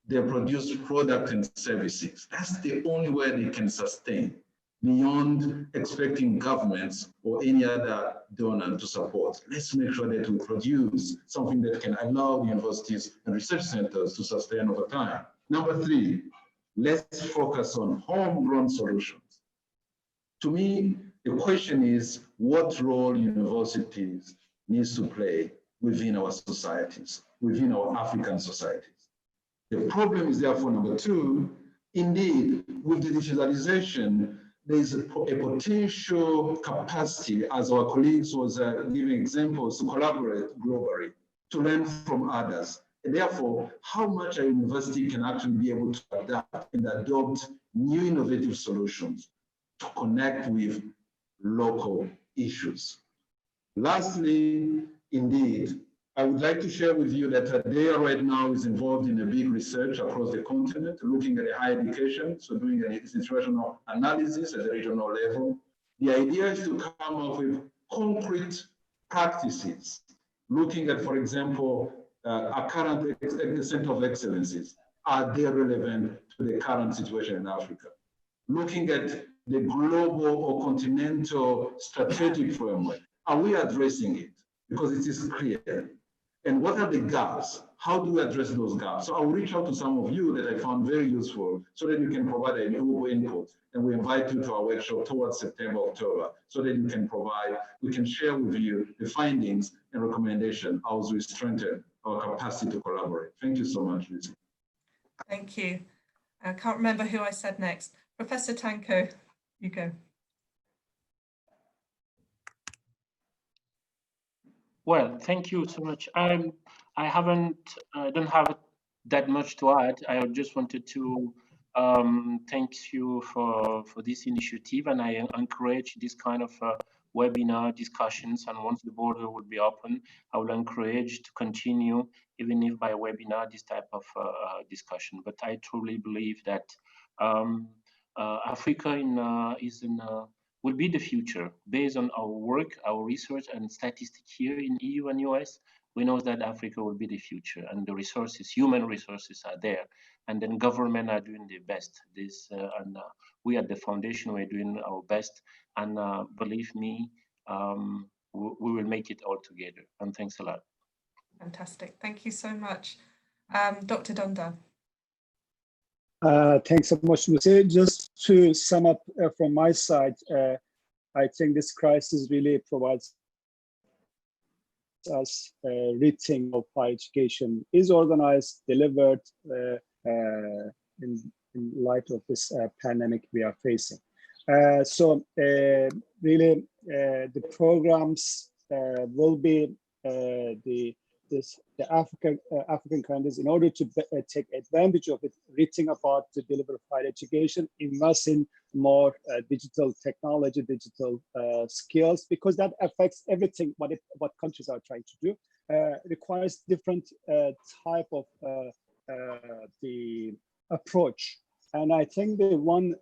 They produce product and services. That's the only way they can sustain, beyond expecting governments or any other donor to support. Let's make sure that we produce something that can allow the universities and research centers to sustain over time. Number 3, let's focus on homegrown solutions. To me, the question is what role universities needs to play within our societies, within our African societies. The problem is therefore number 2, indeed, with the digitalization, there is a potential capacity, as our colleagues was giving examples, to collaborate globally, to learn from others. And therefore, how much a university can actually be able to adapt and adopt new innovative solutions to connect with local issues. Lastly, indeed, I would like to share with you that TADEA right now is involved in a big research across the continent, looking at higher education, so doing an situational analysis at the regional level. The idea is to come up with concrete practices, looking at, for example, our current center of excellences. Are they relevant to the current situation in Africa? Looking at the global or continental strategic framework. Are we addressing it? Because it is clear. And what are the gaps? How do we address those gaps? So I'll reach out to some of you that I found very useful so that you can provide a new input. And we invite you to our workshop towards September, October, so that you can provide, we can share with you the findings and recommendations as we strengthen our capacity to collaborate. Thank you so much, Lucy. Thank you. I can't remember who I said next. Professor Tanko, you go. Well, thank you so much. I don't have that much to add. I just wanted to thank you for this initiative, and I encourage this kind of webinar discussions. And once the border will be open, I will encourage to continue, even if by webinar, this type of discussion. But I truly believe that Africa will be the future based on our work, our research and statistics here in EU and US. we know that Africa will be the future, and the resources, human resources, are there, and then government are doing their best. We at the foundation, we're doing our best, and believe me, we will make it all together. And thanks a lot. Fantastic. Thank you so much. Dr. Thunder. Thanks so much, Lucy. Just to sum up from my side, I think this crisis really provides us rethink of higher education is organized, delivered in light of this pandemic we are facing. So really, the programs will be the African countries, in order to take advantage of it, reaching about to deliver higher education, invest in more digital technology, digital skills, because that affects everything what countries are trying to do. Requires different type of the approach. And I think the one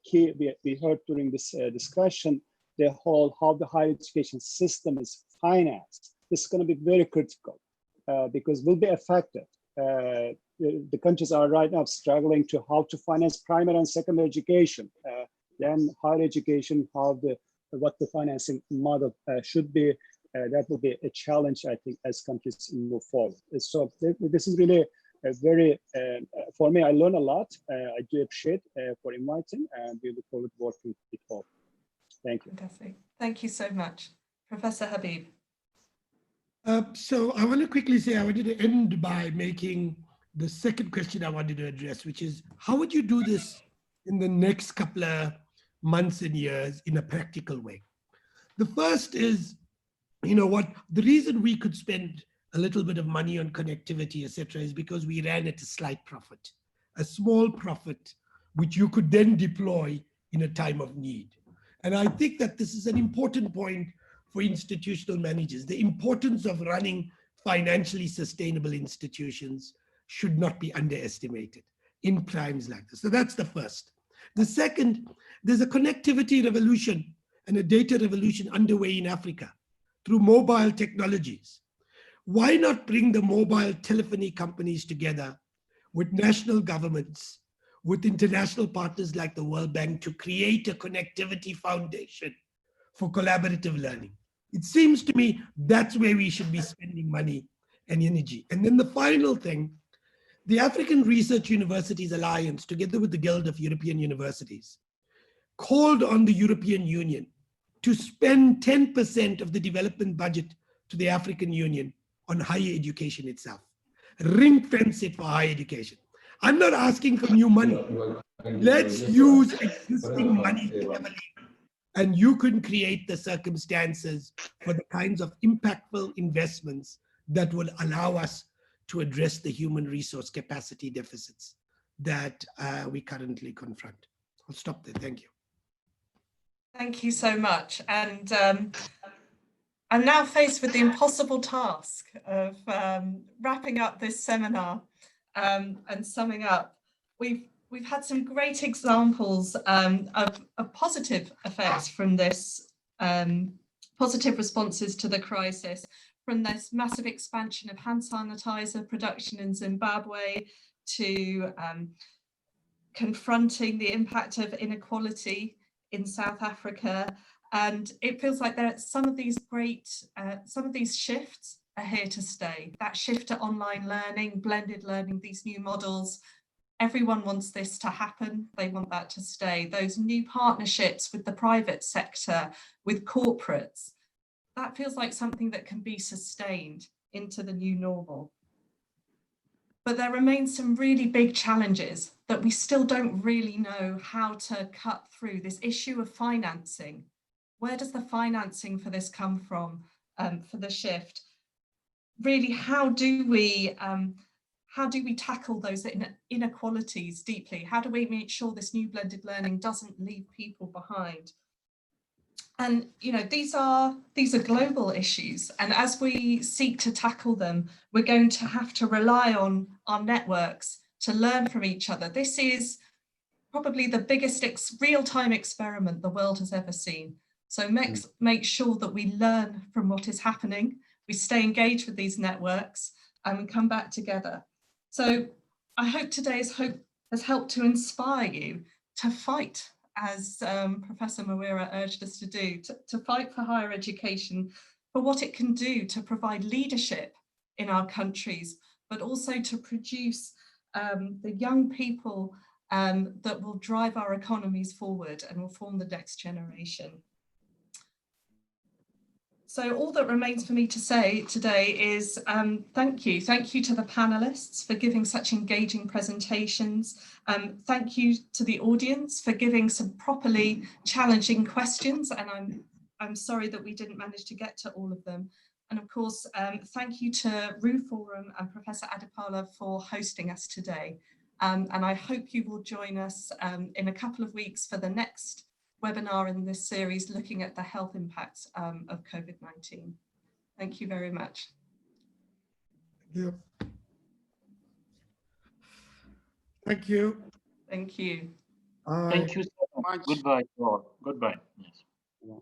key we heard during this discussion, the whole how the higher education system is financed, this is going to be very critical because we'll be affected. The countries are right now struggling to how to finance primary and secondary education. Then higher education, what the financing model should be. That will be a challenge, I think, as countries move forward. So this is really a very, for me, I learn a lot. I do appreciate for inviting, and we look forward to working with you all. Thank you. Fantastic. Thank you so much. Professor Habib. So I want to quickly say, I wanted to end by making the second question I wanted to address, which is, how would you do this in the next couple of months and years in a practical way? The first is, you know what, the reason we could spend a little bit of money on connectivity, etc., is because we ran at a slight profit, a small profit, which you could then deploy in a time of need. And I think that this is an important point for institutional managers. The importance of running financially sustainable institutions should not be underestimated in times like this. So that's the first. The second, there's a connectivity revolution and a data revolution underway in Africa through mobile technologies. Why not bring the mobile telephony companies together with national governments, with international partners like the World Bank, to create a connectivity foundation for collaborative learning? It seems to me that's where we should be spending money and energy. And then the final thing, the African Research Universities Alliance, together with the Guild of European Universities, called on the European Union to spend 10% of the development budget to the African Union on higher education itself. Ring fence it for higher education. I'm not asking for new money. Let's use existing money cleverly, and you can create the circumstances for the kinds of impactful investments that will allow us to address the human resource capacity deficits that we currently confront. I'll stop there. Thank you. Thank you so much. And I'm now faced with the impossible task of wrapping up this seminar and summing up. We've had some great examples of positive effects from this, positive responses to the crisis, from this massive expansion of hand sanitizer production in Zimbabwe to confronting the impact of inequality in South Africa. And it feels like there are some of these shifts are here to stay. That shift to online learning, blended learning, these new models, everyone wants this to happen. They want that to stay. Those new partnerships with the private sector, with corporates, that feels like something that can be sustained into the new normal. But there remains some really big challenges that we still don't really know how to cut through. This issue of financing. Where does the financing for this come from, for the shift? Really, how do we tackle those inequalities deeply? How do we make sure this new blended learning doesn't leave people behind? And you know, these are global issues, and as we seek to tackle them, we're going to have to rely on our networks to learn from each other. This is probably the biggest real-time experiment the world has ever seen. So make sure that we learn from what is happening. we stay engaged with these networks and come back together. So I hope today has helped to inspire you to fight, as Professor Mawira urged us to do, to fight for higher education, for what it can do to provide leadership in our countries, but also to produce the young people that will drive our economies forward and will form the next generation. So all that remains for me to say today is thank you. Thank you to the panelists for giving such engaging presentations. Thank you to the audience for giving some properly challenging questions. And I'm sorry that we didn't manage to get to all of them. And of course, thank you to RU Forum and Professor Adepola for hosting us today. And I hope you will join us in a couple of weeks for the next webinar in this series looking at the health impacts of COVID-19. Thank you very much. Yeah. Thank you. Thank you. Thank you so much. Goodbye. Goodbye. Yes.